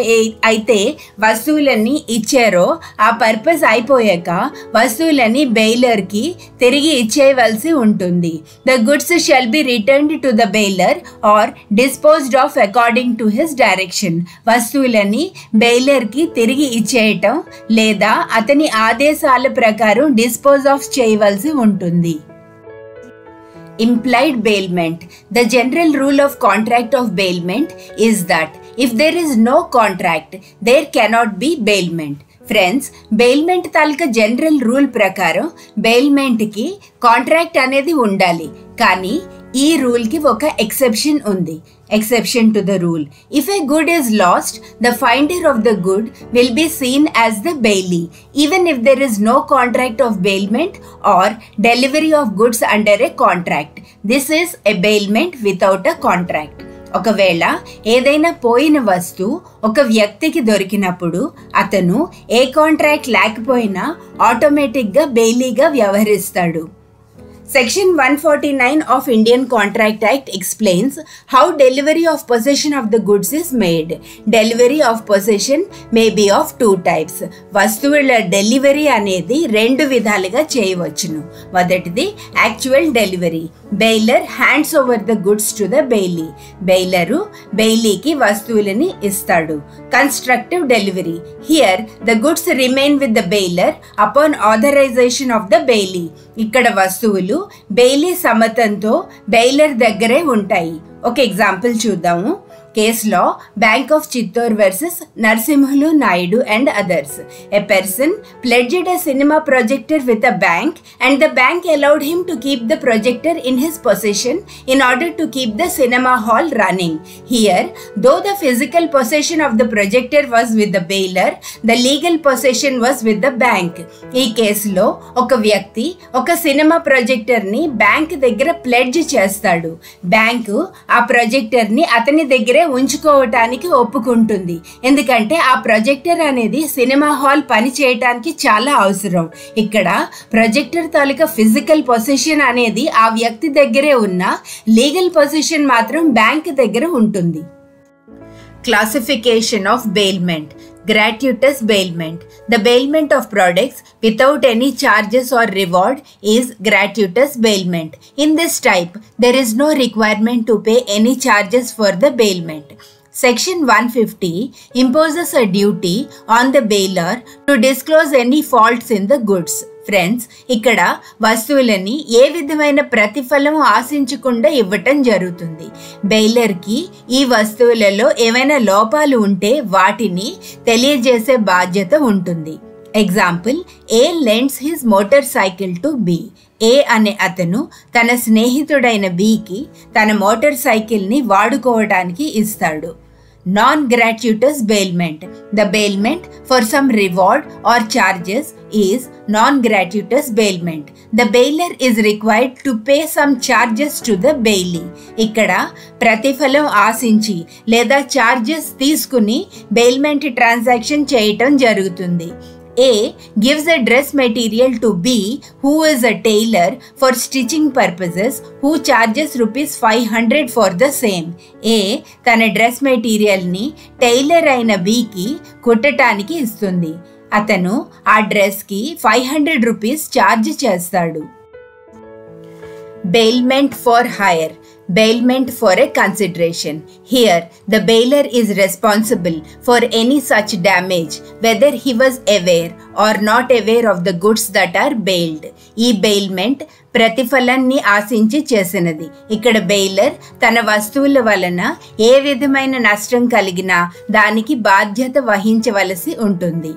అయితే వస్తువులని ఇచ్చారో ఆ పర్పస్ అయిపోయాక వస్తువులని బెయిలర్కి తిరిగి ఇచ్చేయవలసి ఉంటుంది. The goods shall be returned to the bailer or disposed of according to his direction. వస్తువులని బెయిలర్కి తిరిగి ఇచ్చేయటం లేదా అతని ఆదేశాల ప్రకారం డిస్పోజ్ ఆఫ్ చేయవలసి ఉంటుంది. Implied bailment. The general rule of contract of bailment is that if there is no contract, there cannot be bailment. Friends, bailment taluka general rule ప్రకారం బెయిల్మెంట్కి contract అనేది ఉండాలి. కానీ ఈ రూల్కి ఒక ఎక్సెప్షన్ ఉంది. Exception to the rule. If a good is lost, the finder of the good will be seen as the bailee, even if there is no contract of bailment or delivery of goods under a contract. This is a bailment without a contract. ఒకవేళ ఏదైనా పోయిన వస్తువు ఒక వ్యక్తికి దొరికినప్పుడు అతను ఏ contract లేకపోయినా ఆటోమేటిక్గా బెయిలీగా వ్యవహరిస్తాడు. Section 149 of Indian Contract Act explains how delivery of possession of the goods is made. Delivery of possession may be of two types. వస్తువుల డెలివరీ అనేది రెండు విధాలుగా చేయవచ్చును. మొదటిది actual delivery. Bailor hands over the goods to the bailee. Bailor బెయిలీకి వస్తువులని ఇస్తాడు. Constructive delivery. Here the goods remain with the bailor upon authorisation of the bailee. ఇక్కడ వస్తువులు బెయిలీ సమ్మతంతో బెయిలర్ దగ్గరే ఉంటాయి. ఒక ఎగ్జాంపుల్ చూద్దాము. Case law, Bank of Chittor versus Narsimhulu Naidu and others. A person pledged a cinema projector with a bank and the bank allowed him to keep the projector in his possession in order to keep the cinema hall running. Here, though the physical possession of the projector was with the bailer, the legal possession was with the bank. ఈ కేసులో ఒక వ్యక్తి ఒక cinema ప్రొజెక్టర్ని bank దగ్గర pledge చేస్తాడు. Bank ఆ ప్రొజెక్టర్ని అతని దగ్గర ఉంచుకోవటానికి ఒప్పుకుంటుంది. ఎందుకంటే ఆ ప్రొజెక్టర్ అనేది సినిమా హాల్ పని చేయటానికి చాలా అవసరం. ఇక్కడ ప్రొజెక్టర్ తాలూకా ఫిజికల్ పొజిషన్ అనేది ఆ వ్యక్తి దగ్గరే ఉన్న లీగల్ పొజిషన్ మాత్రం బ్యాంక్ దగ్గర ఉంటుంది. Classification of bailment. Gratuitous bailment. The bailment of products without any charges or reward is gratuitous bailment. In this type, there is no requirement to pay any charges for the bailment. Section 150 imposes a duty on the bailer to disclose any faults in the goods. Friends, ఇక్కడ వస్తువులని ఏ విధమైన ప్రతిఫలం ఆశించకుండా ఇవ్వటం జరుగుతుంది. బెయిలర్కి ఈ వస్తువులలో ఏమైనా లోపాలు ఉంటే వాటిని తెలియజేసే బాధ్యత ఉంటుంది. Example, A lends his motorcycle to B. A అనే అతను తన స్నేహితుడైన బికి తన మోటార్ సైకిల్ని వాడుకోవడానికి ఇస్తాడు. Non-gratuitous bailment. The bailment for some reward or charges is non-gratuitous bailment. The bailer is required to pay some charges to the bailee. ఇక్కడ ప్రతిఫలం ఆశించి లేదా చార్జెస్ తీసుకుని బెయిల్మెంట్ ట్రాన్సాక్షన్ చేయటం జరుగుతుంది. A gives a dress material to B, who is a tailor, for stitching purposes, who charges ₹500 for the same. A తన dress మెటీరియల్ని tailor అయిన Bకి కుట్టడానికి ఇస్తుంది. అతను ఆ డ్రెస్కి ₹500 ఛార్జ్ చేస్తాడు. Bailment for hire. Bailment for a consideration. Here, the bailer is responsible for any such damage, whether he was aware or not aware of the goods that are bailed. ఈ bailment ప్రతిఫలాన్ని ఆశించి చేసినది. ఇక్కడ baler తన వస్తువుల వలన ఏ విధమైన నష్టం కలిగినా దానికి బాధ్యత వహించవలసి ఉంటుంది.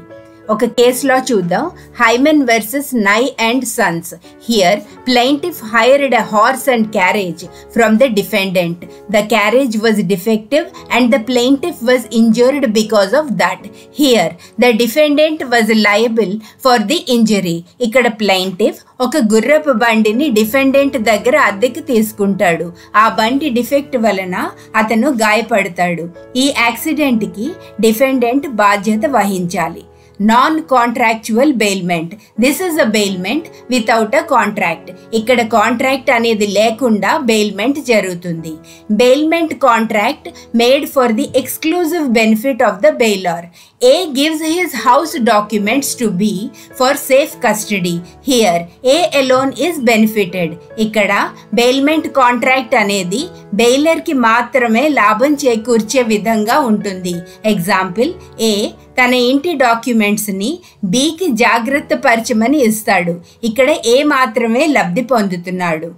ఒక కేసులో చూద్దాం. హైమన్ వర్సెస్ నై and Sons. Here plaintiff hired a horse and carriage from the defendant. The carriage was defective and the plaintiff was injured because of that. Here the defendant was liable for the injury. ఇక్కడ plaintiff ఒక గుర్రపు బండిని defendant దగ్గర అద్దెకి తీసుకుంటాడు. ఆ బండి defect వలన అతను గాయపడతాడు. ఈ యాక్సిడెంట్కి డిఫెండెంట్ బాధ్యత వహించాలి. Non-contractual bailment. This is a bailment without a contract. ఇక్కడ కాంట్రాక్ట్ అనేది లేకుండా బెయిల్మెంట్ జరుగుతుంది. Bailment contract made for the exclusive benefit of the bailor. A gives his house documents to B for safe custody. Here, A alone is benefited. ఇక్కడ bailment contract అనేది బెయిలర్కి మాత్రమే లాభం చేకూర్చే విధంగా ఉంటుంది. ఎగ్జాంపుల్, A తన ఇంటి డాక్యుమెంట్స్ని Bకి జాగ్రత్త పరచమని ఇస్తాడు. ఇక్కడ A మాత్రమే లబ్ధి పొందుతున్నాడు.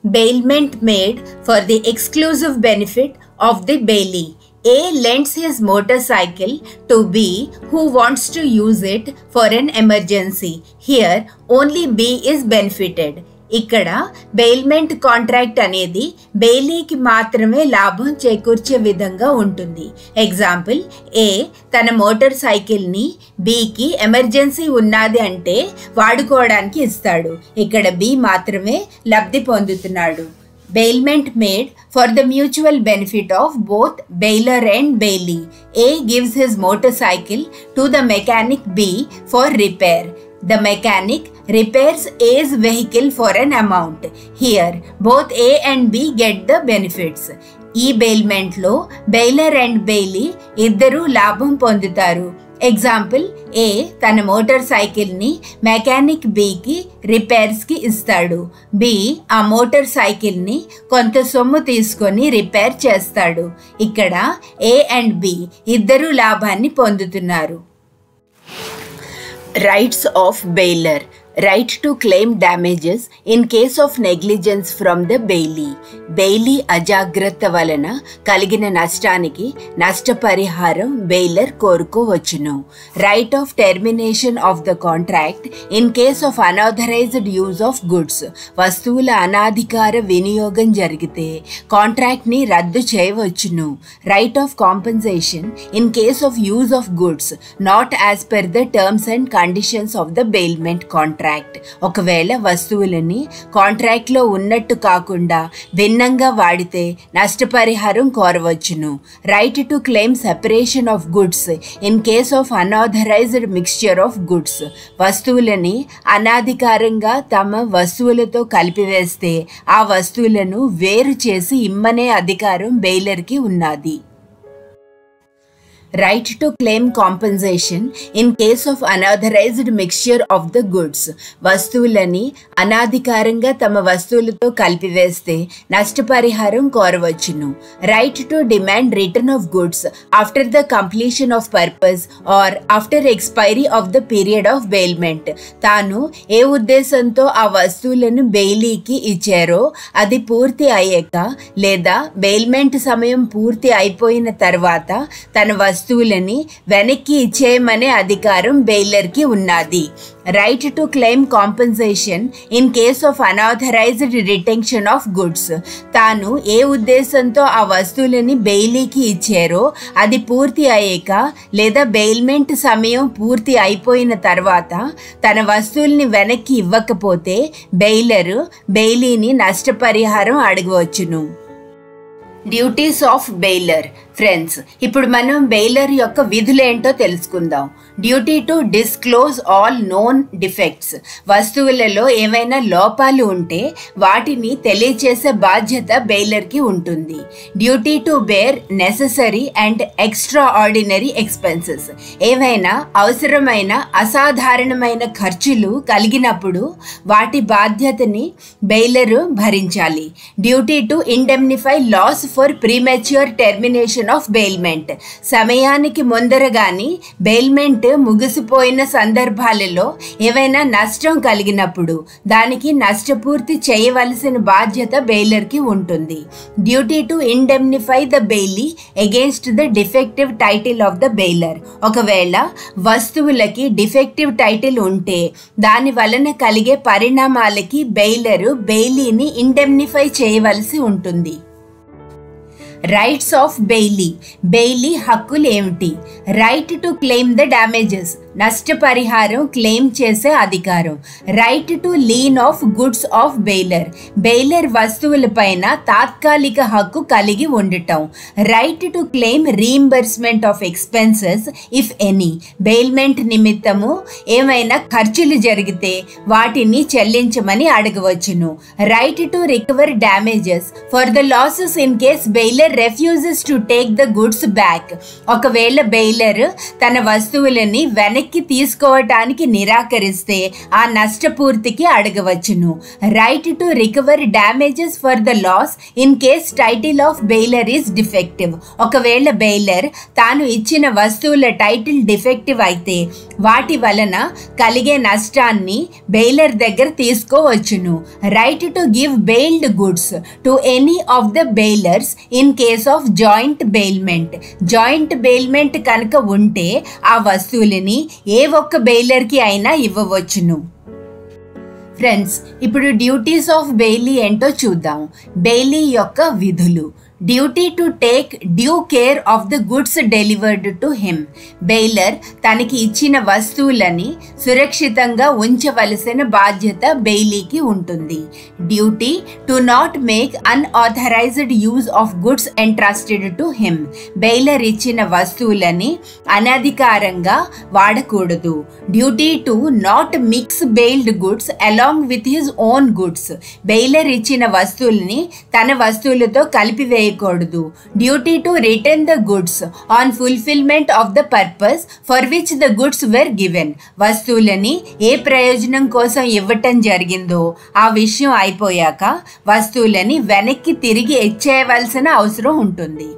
Bailment made for the exclusive benefit of the bailee. A lends his motorcycle to B, who wants to use it for an emergency. Here, only B is benefited. ఇక్కడ bailment contract అనేది బెయిలీకి మాత్రమే లాభం చేకూర్చే విధంగా ఉంటుంది. ఎగ్జాంపుల్, ఏ తన motor సైకిల్ని బికి emergency ఉన్నది అంటే వాడుకోవడానికి ఇస్తాడు. ఇక్కడ బి మాత్రమే లబ్ధి పొందుతున్నాడు. Bailment made for the mutual benefit of both bailer and bailee. A gives his motorcycle to the mechanic B for repair. The mechanic repairs A's vehicle for an amount. Here, both A and B get the benefits. ఈ బెయిల్మెంట్లో baler and Bailey ఇద్దరూ లాభం పొందుతారు. Example, ఏ తన motor సైకిల్ని mechanic బికి రిపేర్స్కి ఇస్తాడు. B ఆ motor సైకిల్ని కొంత సొమ్ము తీసుకొని రిపేర్ చేస్తాడు. ఇక్కడ ఏ అండ్ బి ఇద్దరూ లాభాన్ని పొందుతున్నారు. Rights of bailor. Right to claim damages in case of negligence from the bailee. Bailee అజాగ్రత్త వలన కలిగిన నష్టానికి నష్టపరిహారం బెయిలర్ కోరుకోవచ్చును. Right of termination of the contract in case of unauthorised use of goods. వస్తువుల అనాధికార వినియోగం జరిగితే కాంట్రాక్ట్ని రద్దు చేయవచ్చును. Right of compensation in case of use of goods not as per the terms and conditions of the bailment contract. ఒకవేళ వస్తువులని కాంట్రాక్ట్లో ఉన్నట్టు కాకుండా భిన్నంగా వాడితే నష్టపరిహారం కోరవచ్చును. Right to claim separation of goods in case of unauthorised mixture of goods. వస్తువులని అనాధికారంగా తమ వస్తువులతో కలిపివేస్తే ఆ వస్తువులను వేరు చేసి ఇమ్మనే అధికారం బెయిలర్కి ఉన్నది. Right to claim compensation in case of unauthorised mixture of the goods. వస్తువులని అనాధికారంగా తమ వస్తువులతో కలిపివేస్తే నష్టపరిహారం కోరవచ్చును. Right to demand return of goods after the completion of purpose or after expiry of the period of bailment. తాను ఏ ఉద్దేశంతో ఆ వస్తువులను బెయిలీకి ఇచ్చారో అది పూర్తి అయ్యాక లేదా బెయిల్మెంట్ సమయం పూర్తి అయిపోయిన తర్వాత తన వస్తువులని వెనక్కి ఇచ్చేయమనే అధికారం బెయిలర్కి ఉన్నది. Right to claim compensation in case of unauthorised retention of goods. తాను ఏ ఉద్దేశంతో ఆ వస్తువులని బెయిలీకి ఇచ్చారో అది పూర్తి అయ్యాక లేదా బెయిల్మెంట్ సమయం పూర్తి అయిపోయిన తర్వాత తన వస్తువుల్ని వెనక్కి ఇవ్వకపోతే బెయిలరు బెయిలీని నష్టపరిహారం అడగవచ్చును. Duties of bailor. ఫ్రెండ్స్, ఇప్పుడు మనం బెయిలర్ యొక్క విధులేంటో తెలుసుకుందాం. Duty to disclose all known defects. వస్తువులలో ఏవైనా లోపాలు ఉంటే వాటిని తెలియచేసే బాధ్యత బెయిలర్కి ఉంటుంది. Duty to bear necessary and extraordinary expenses. ఏవైనా అవసరమైన అసాధారణమైన ఖర్చులు కలిగినప్పుడు వాటి బాధ్యతని బెయిలరు భరించాలి. Duty to indemnify loss for premature termination of bailment. సమయానికి ముందరగాని బెయిల్మెంట్ ముగిసిపోయిన సందర్భాలలో ఏవైనా నష్టం కలిగినప్పుడు దానికి నష్టపూర్తి చేయవలసిన బాధ్యత బెయిలర్కి ఉంటుంది. Duty to indemnify the bailee against the defective title of the bailor. ఒకవేళ వస్తువులకి డిఫెక్టివ్ టైటిల్ ఉంటే దాని వలన కలిగే పరిణామాలకి బెయిలరు బెయిలీని ఇండెమ్నిఫై చేయవలసి ఉంటుంది. Rights of Bailey. బెయిలీ హక్కులు ఏమిటి? Right to claim the damages. నష్టపరిహారం క్లెయిమ్ చేసే అధికారం. Right to lien of goods of bailor. Bailor వస్తువులపైన తాత్కాలిక హక్కు కలిగి ఉండటం. Right to claim reimbursement of expenses if any. Bailment నిమిత్తము ఏమైనా ఖర్చులు జరిగితే వాటిని చెల్లించమని అడగవచ్చును. Right to recover damages for the losses in case bailor refuses to take the goods back. ఒకవేళ బెయిలర్ తన వస్తువులని వెనక్కి తీసుకోవటానికి నిరాకరిస్తే ఆ నష్టపూర్తికి అడగవచ్చును. Right to recover damages for the loss in case title of bailor is defective. ఒకవేళ బెయిలర్ తాను ఇచ్చిన వస్తువుల టైటిల్ డిఫెక్టివ్ అయితే వాటి వలన కలిగే నష్టాన్ని బెయిలర్ దగ్గర తీసుకోవచ్చును. Right to give bailed goods to any of the bailors in case of joint bailment. Joint bailment కనుక ఉంటే ఆ వస్తువులని ఏ ఒక్క బెయిలర్కి అయినా ఇవ్వవచ్చును. ఫ్రెండ్స్, ఇప్పుడు డ్యూటీస్ ఆఫ్ బెయిలీ ఏంటో చూద్దాం. బెయిలీ యొక్క విధులు. Duty to take due care of the goods delivered to him. Bailor తనకి ఇచ్చిన వస్తువులని సురక్షితంగా ఉంచవలసిన బాధ్యత బెయిలీకి ఉంటుంది. Duty to not make unauthorised use of goods entrusted to him. Bailor ఇచ్చిన వస్తువులని అనధికారంగా వాడకూడదు. Duty to not mix bailed goods along with his own goods. Bailor ఇచ్చిన వస్తువులని తన వస్తువులతో కలిపివేయ చేయకూడదు. Duty to return the goods on fulfilment of the purpose for which the goods were given. వస్తువులని ఏ ప్రయోజనం కోసం ఇవ్వటం జరిగిందో ఆ విషయం అయిపోయాక వస్తువులని వెనక్కి తిరిగి ఇచ్చేయవలసిన అవసరం ఉంటుంది.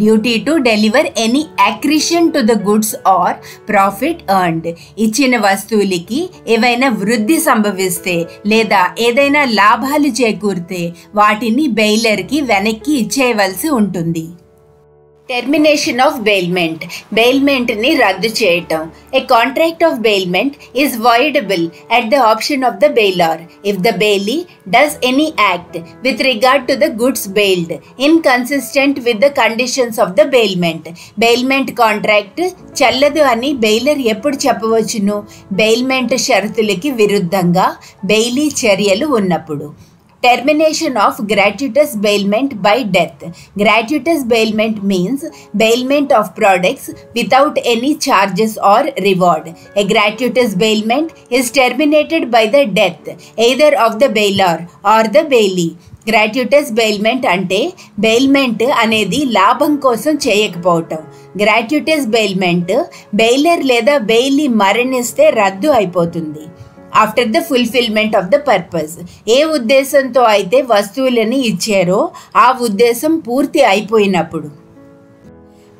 Duty to deliver any accretion to the goods or profit earned. ఇచ్చిన వస్తువులకి ఏవైనా వృద్ధి సంభవిస్తే లేదా ఏదైనా లాభాలు చేకూరితే వాటిని బెయిలర్కి వెనక్కి ఇచ్చేయవలసి ఉంటుంది. Termination of bailment. బెయిల్మెంట్ని రద్దు చేయటం. A contract of bailment is voidable at the option of the bailor if the bailee does any act with regard to the goods bailed inconsistent with the conditions of the bailment. Bailment contract చెల్లదు అని baler ఎప్పుడు చెప్పవచ్చును? Bailment షరతులకి విరుద్ధంగా Bailey చర్యలు ఉన్నప్పుడు. Termination of gratuitous bailment by death. Gratuitous bailment means bailment of products without any charges or reward. A gratuitous bailment is terminated by the death either of the bailor or the bailee. Gratuitous bailment అంటే bailment అనేది లాభం కోసం చేయకపోవటం. Gratuitous bailment bailor లేదా bailee మరణిస్తే రద్దు అయిపోతుంది. After the fulfilment of the purpose. ఏ ఉద్దేశంతో అయితే వస్తువులని ఇచ్చారో ఆ ఉద్దేశం పూర్తి అయిపోయినప్పుడు.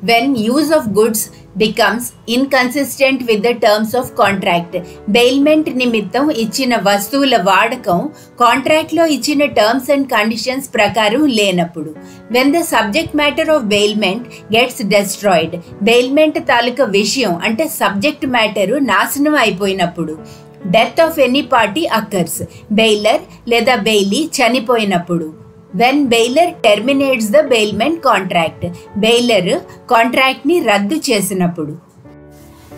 When use of goods becomes inconsistent with the terms of contract. Bailment నిమిత్తం ఇచ్చిన వస్తువుల వాడకం కాంట్రాక్ట్లో ఇచ్చిన టర్మ్స్ అండ్ కండిషన్స్ ప్రకారం లేనప్పుడు. When the subject matter of bailment gets destroyed. Bailment తాలూకా విషయం అంటే సబ్జెక్ట్ మ్యాటరు నాశనం అయిపోయినప్పుడు. Death of any party occurs. Bailor లేదా బెయిలీ చనిపోయినప్పుడు. When bailor terminates the bailment contract. Bailor కాంట్రాక్ట్ని రద్దు చేసినప్పుడు.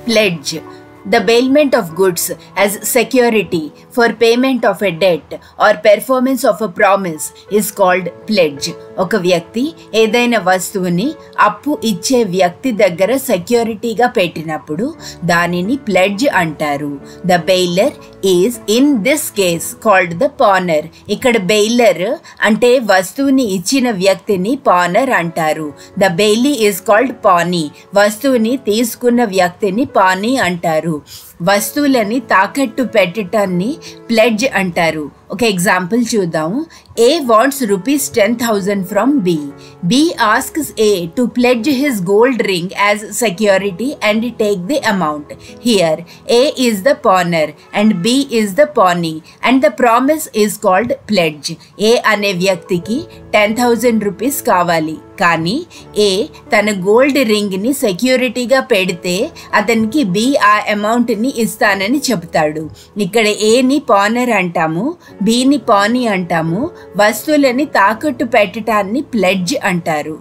Pledge. The bailment of goods as security for payment of a debt or performance of a promise is called pledge. ఒక వ్యక్తి ఏదైనా వస్తువుని అప్పు ఇచ్చే వ్యక్తి దగ్గర సెక్యూరిటీగా పెట్టినప్పుడు దానిని ప్లెడ్జ్ అంటారు. The bailor is in this case called the pawnor. ఇక్కడ బెయిలర్ అంటే వస్తువుని ఇచ్చిన వ్యక్తిని పానర్ అంటారు. The bailee is called pawnee. వస్తువుని తీసుకున్న వ్యక్తిని పానీ అంటారు. వస్తువులని తాకట్టు పెట్టడాన్ని ప్లెడ్జ్ అంటారు. ఒక ఎగ్జాంపుల్ చూద్దాము. A wants rupees 10,000 from B. B asks A to pledge his gold ring as security and take the amount. Here A is the pawner and B is the pawnee and the promise is called pledge. A అనే వ్యక్తికి 10,000 rupees కావాలి, కానీ A తన gold రింగ్ని సెక్యూరిటీగా పెడితే అతనికి B ఆ అమౌంట్ని ఇస్తానని చెబుతాడు. ఇక్కడ Aని పానర్ అంటాము, Bని పానీ అంటాము. వస్తువులని తాకట్టు పెట్టడాన్ని ప్లెడ్జ్ అంటారు.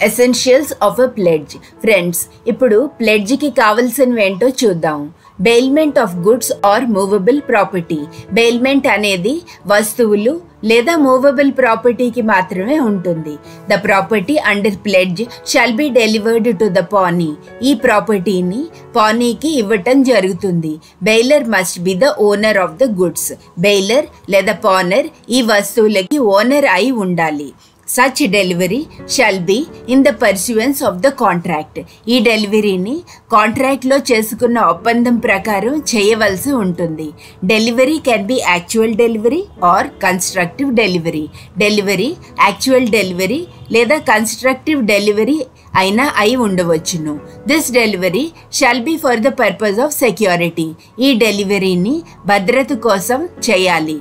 Essentials of a pledge. Friends, ఇప్పుడు ప్లెడ్జ్కి కావలసినవి ఏంటో చూద్దాం. Bailment of goods or movable property. Bailment అనేది వస్తువులు లేదా మూవబుల్ ప్రాపర్టీకి మాత్రమే ఉంటుంది. The property under pledge shall be delivered to the pawnee. ఈ ప్రాపర్టీని పానీకి ఇవ్వటం జరుగుతుంది. Bailor must be the owner of the goods. Bailor లేదా పానర్ ఈ వస్తువులకి ఓనర్ అయి ఉండాలి. Such delivery shall be in the pursuance of the contract. ఈ డెలివరీని కాంట్రాక్ట్లో చేసుకున్న ఒప్పందం ప్రకారం చేయవలసి ఉంటుంది. Delivery can be actual delivery or constructive delivery. Delivery actual delivery లేదా కన్స్ట్రక్టివ్ డెలివరీ అయినా అయి ఉండవచ్చును. This delivery shall be for the purpose of security. ఈ డెలివరీని భద్రత కోసం చేయాలి.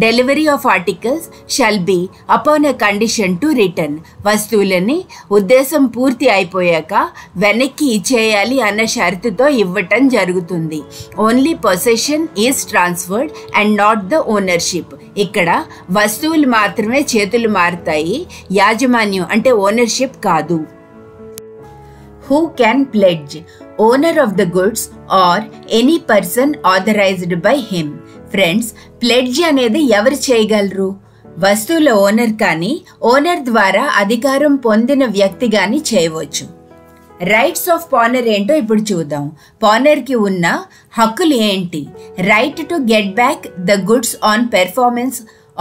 Delivery of articles shall be upon a condition to return. వస్తువులని ఉద్దేశం పూర్తి అయిపోయాక వెనక్కి ఇచ్చేయాలి అన్న షరతుతో ఇవ్వటం జరుగుతుంది. Only possession is transferred and not the ownership. ఇక్కడ వస్తువులు మాత్రమే చేతులు మారుతాయి, యాజమాన్యం అంటే ఓనర్షిప్ కాదు. Who can pledge? Owner of the goods or any person authorized by him. Friends, pledge అనేది ఎవరు చేయగలరు? వస్తువుల ఓనర్ కానీ ఓనర్ ద్వారా అధికారం పొందిన వ్యక్తి కానీ చేయవచ్చు. రైట్స్ ఆఫ్ పానర్ ఏంటో ఇప్పుడు చూద్దాం. పానర్కి ఉన్న హక్కులు ఏంటి? Right to get back the goods on performance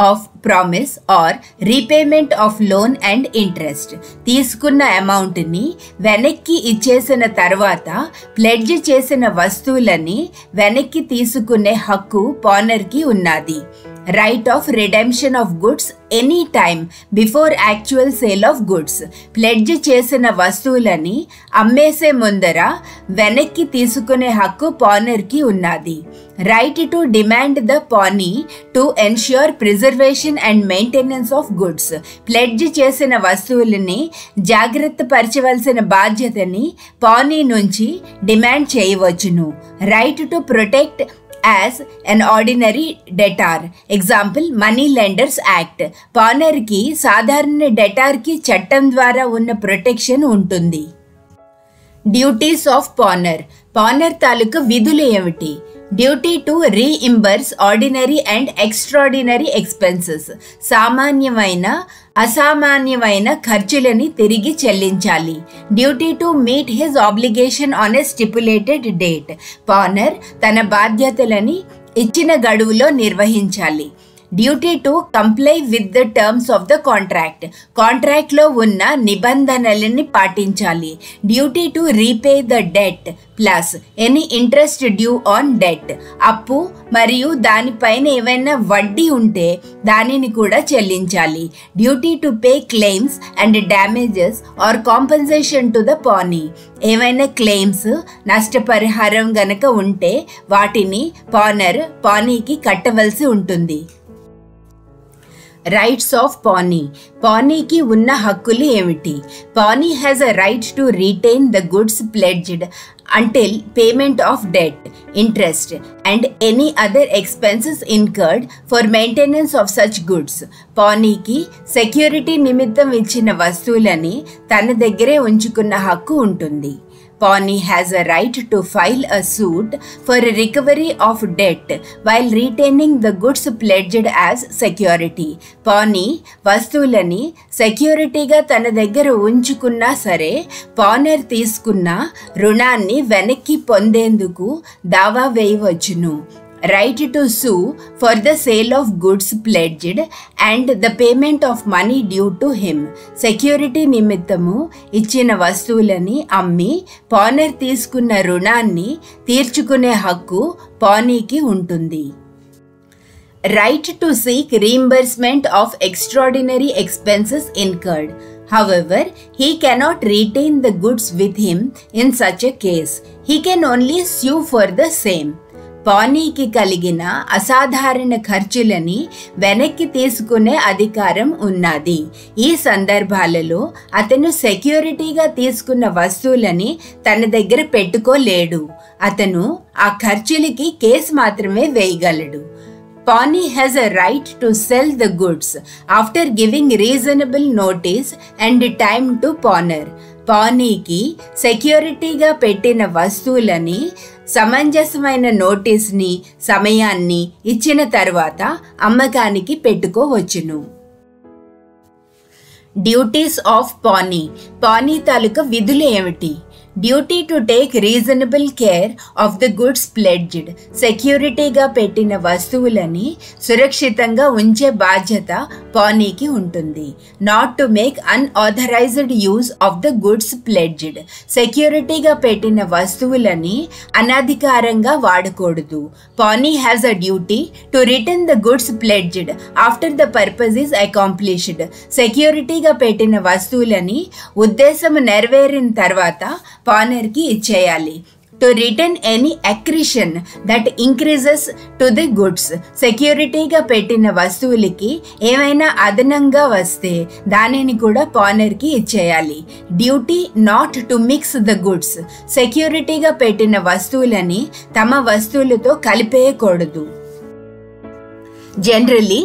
of promise or repayment of loan and interest. తీసుకున్న అమౌంట్ని వెనక్కి ఇచ్చేసిన తర్వాత ప్లెడ్జ్ చేసిన వస్తువులని వెనక్కి తీసుకునే హక్కు పానర్కి ఉన్నది. Right of redemption of goods any time before actual sale of goods. Pledge చేసిన వస్తువులని అమ్మేసే ముందర వెనక్కి తీసుకునే హక్కు పానర్కి ఉన్నది. Right to demand the pani to ensure preservation and maintenance of goods. Pledge చేసిన వస్తువులని జాగ్రత్త పరచవలసిన బాధ్యతని పానీ నుంచి డిమాండ్ చేయవచ్చును. Right to protect as an ordinary debtor. Example, Money Lenders Act. పానర్కి సాధారణ డెటార్కి చట్టం ద్వారా ఉన్న ప్రొటెక్షన్ ఉంటుంది. Duties of పానర్. పానర్ తాలూకా విధులు ఏమిటి? Duty to reimburse ordinary and extraordinary expenses. సామాన్యమైన అసామాన్యమైన ఖర్చులని తిరిగి చెల్లించాలి. Duty to meet his obligation on a stipulated date. Pawnor తన బాధ్యతలని ఇచ్చిన గడువులో నిర్వహించాలి. Duty to comply with the terms of the contract. కాంట్రాక్ట్లో ఉన్న నిబంధనలని పాటించాలి. Duty to repay the debt plus any interest due on debt. అప్పు మరియు దానిపైన ఏవైనా వడ్డీ ఉంటే దానిని కూడా చెల్లించాలి. Duty to pay claims and damages are compensation to the pawnee. ఏవైనా క్లెయిమ్స్ నష్టపరిహారం గనక ఉంటే వాటిని పానీకి కట్టవలసి ఉంటుంది. Rights of pani. పానీకి ఉన్న హక్కులు ఏమిటి? Pani has a right to retain the goods pledged until payment of debt, interest and any other expenses incurred for maintenance of such goods. పానీకి సెక్యూరిటీ నిమిత్తం ఇచ్చిన వస్తువులని తన దగ్గరే ఉంచుకున్న హక్కు ఉంటుంది. Pawnee has a right to file a suit for a recovery of debt while retaining the goods pledged as security. Pawnee వస్తువులని సెక్యూరిటీగా తన దగ్గర ఉంచుకున్నా సరే పానర్ తీసుకున్న రుణాన్ని వెనక్కి పొందేందుకు దావా వేయవచ్చును. Right to sue for the sale of goods pledged and the payment of money due to him. Security నిమిత్తము ఇచ్చిన వస్తువులని అమ్మి పానర్ తీసుకున్న రుణాన్ని తీర్చుకునే హక్కు పానీకి ఉంటుంది. Right to seek reimbursement of extraordinary expenses incurred. However, he cannot retain the goods with him in such a case. He can only sue for the same. పానీకి కలిగిన అసాధారణ ఖర్చులని వెనక్కి తీసుకునే అధికారం ఉన్నది. ఈ సందర్భాలలో అతను సెక్యూరిటీగా తీసుకున్న వస్తువులని తన దగ్గర పెట్టుకోలేడు. అతను ఆ ఖర్చులకి కేసు మాత్రమే వేయగలడు. Pawnee has a right to sell the goods after giving reasonable notice and time to pawner. పానీకి సెక్యూరిటీగా పెట్టిన వస్తువులని సమంజసమైన నోటీస్ని సమయాన్ని ఇచ్చిన తర్వాత అమ్మకానికి పెట్టుకోవచ్చును. Duties of pawnee. పానీ తాలూకా విధులు ఏమిటి? Duty to take reasonable care of the goods pledged. సెక్యూరిటీగా పెట్టిన వస్తువులని సురక్షితంగా ఉంచే బాధ్యత పానీకి ఉంటుంది. Not to make unauthorised use of the goods pledged. సెక్యూరిటీగా పెట్టిన వస్తువులని అనధికారంగా వాడకూడదు. Pawnee has a duty to return the goods pledged after the purpose is accomplished. సెక్యూరిటీగా పెట్టిన వస్తువులని ఉద్దేశం నెరవేరిన తర్వాత పానర్కి ఇచ్చేయాలి. To return any accretion that increases to the goods. సెక్యూరిటీగా పెట్టిన వస్తువులకి ఏమైనా అదనంగా వస్తే దానిని కూడా పానర్కి ఇచ్చేయాలి. Duty not to mix the goods. సెక్యూరిటీగా పెట్టిన వస్తువులని తమ వస్తువులతో కలిపేయకూడదు. Generally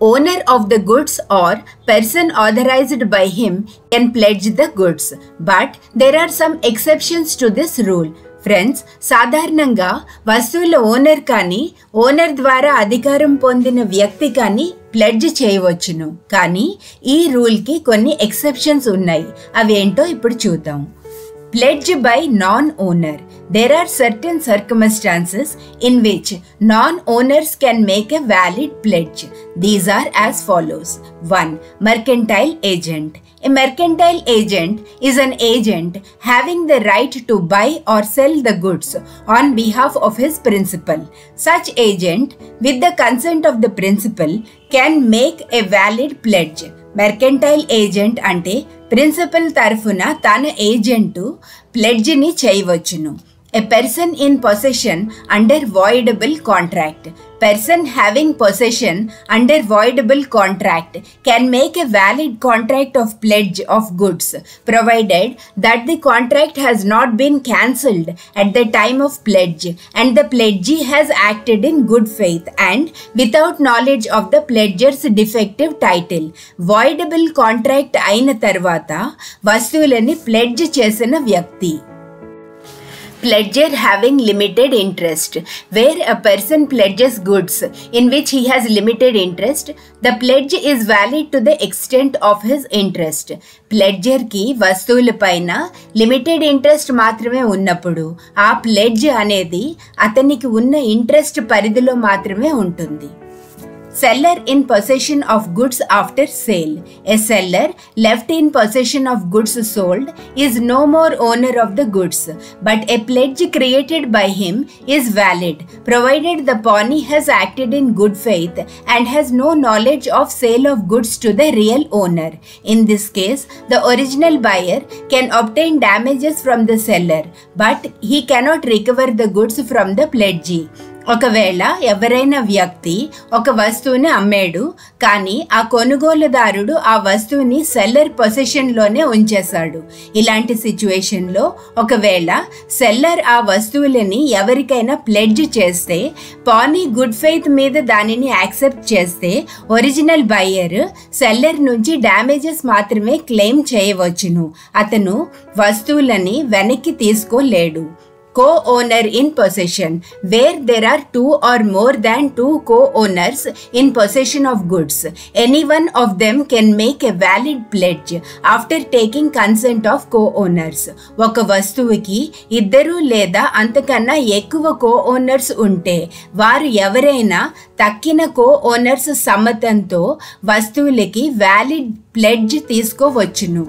owner of the goods or person authorized by him can pledge the goods, but there are some exceptions to this rule. Friends, సాధారణంగా వస్తువుల ఓనర్ కానీ ఓనర్ ద్వారా అధికారం పొందిన వ్యక్తి కానీ ప్లెడ్జ్ చేయవచ్చును. కానీ ఈ రూల్కి కొన్ని ఎక్సెప్షన్స్ ఉన్నాయి. అవేంటో ఇప్పుడు చూద్దాం. Pledge by non-owner. There are certain circumstances in which non-owners can make a valid pledge. These are as follows. 1. Mercantile agent. A mercantile agent is an agent having the right to buy or sell the goods on behalf of his principal. Such agent, with the consent of the principal, can make a valid pledge. Mercantile agent అంటే principal తరఫున తన agent ప్లెడ్జ్ని చేయవచ్చును. A person in possession under voidable contract. Person having possession under voidable contract can make a valid contract of pledge of goods, provided that the contract has not been cancelled at the time of pledge and the pledgee has acted in good faith and without knowledge of the pledger's defective title. Voidable contract అయిన తర్వాత వస్తువులని pledge చేసిన వ్యక్తి. Pledger having limited interest. Where a person pledges goods in which he has limited interest, the pledge is valid to the extent of his interest. Pledger ki వస్తువులపైన limited interest మాత్రమే ఉన్నప్పుడు ఆ pledge అనేది అతనికి ఉన్న interest పరిధిలో మాత్రమే ఉంటుంది. Seller in possession of goods after sale. A seller left in possession of goods sold is no more owner of the goods, but a pledge created by him is valid, provided the pawnee has acted in good faith and has no knowledge of sale of goods to the real owner. In this case, the original buyer can obtain damages from the seller, but he cannot recover the goods from the pledgee. ఒకవేళ ఎవరైనా వ్యక్తి ఒక వస్తువుని అమ్మాడు, కానీ ఆ కొనుగోలుదారుడు ఆ వస్తువుని seller పొసెషన్లోనే ఉంచేశాడు. ఇలాంటి సిచ్యువేషన్లో ఒకవేళ సెల్లర్ ఆ వస్తువులని ఎవరికైనా ప్లెడ్జ్ చేస్తే, పానీ గుడ్ ఫెయిత్ మీద దానిని యాక్సెప్ట్ చేస్తే, ఒరిజినల్ బయ్యర్ సెల్లర్ నుంచి డ్యామేజెస్ మాత్రమే క్లెయిమ్ చేయవచ్చును. అతను వస్తువులని వెనక్కి తీసుకోలేడు. Co-owner in possession. Where there are two or more than two co-owners in possession of goods, any one of them can make a valid pledge after taking consent of co-owners. ఒక వస్తువుకి ఇద్దరు లేదా అంతకన్నా ఎక్కువ co-owners ఉంటే వారు ఎవరైనా తక్కిన co-owners సమ్మతంతో వస్తువులకి valid pledge తీసుకోవచ్చును.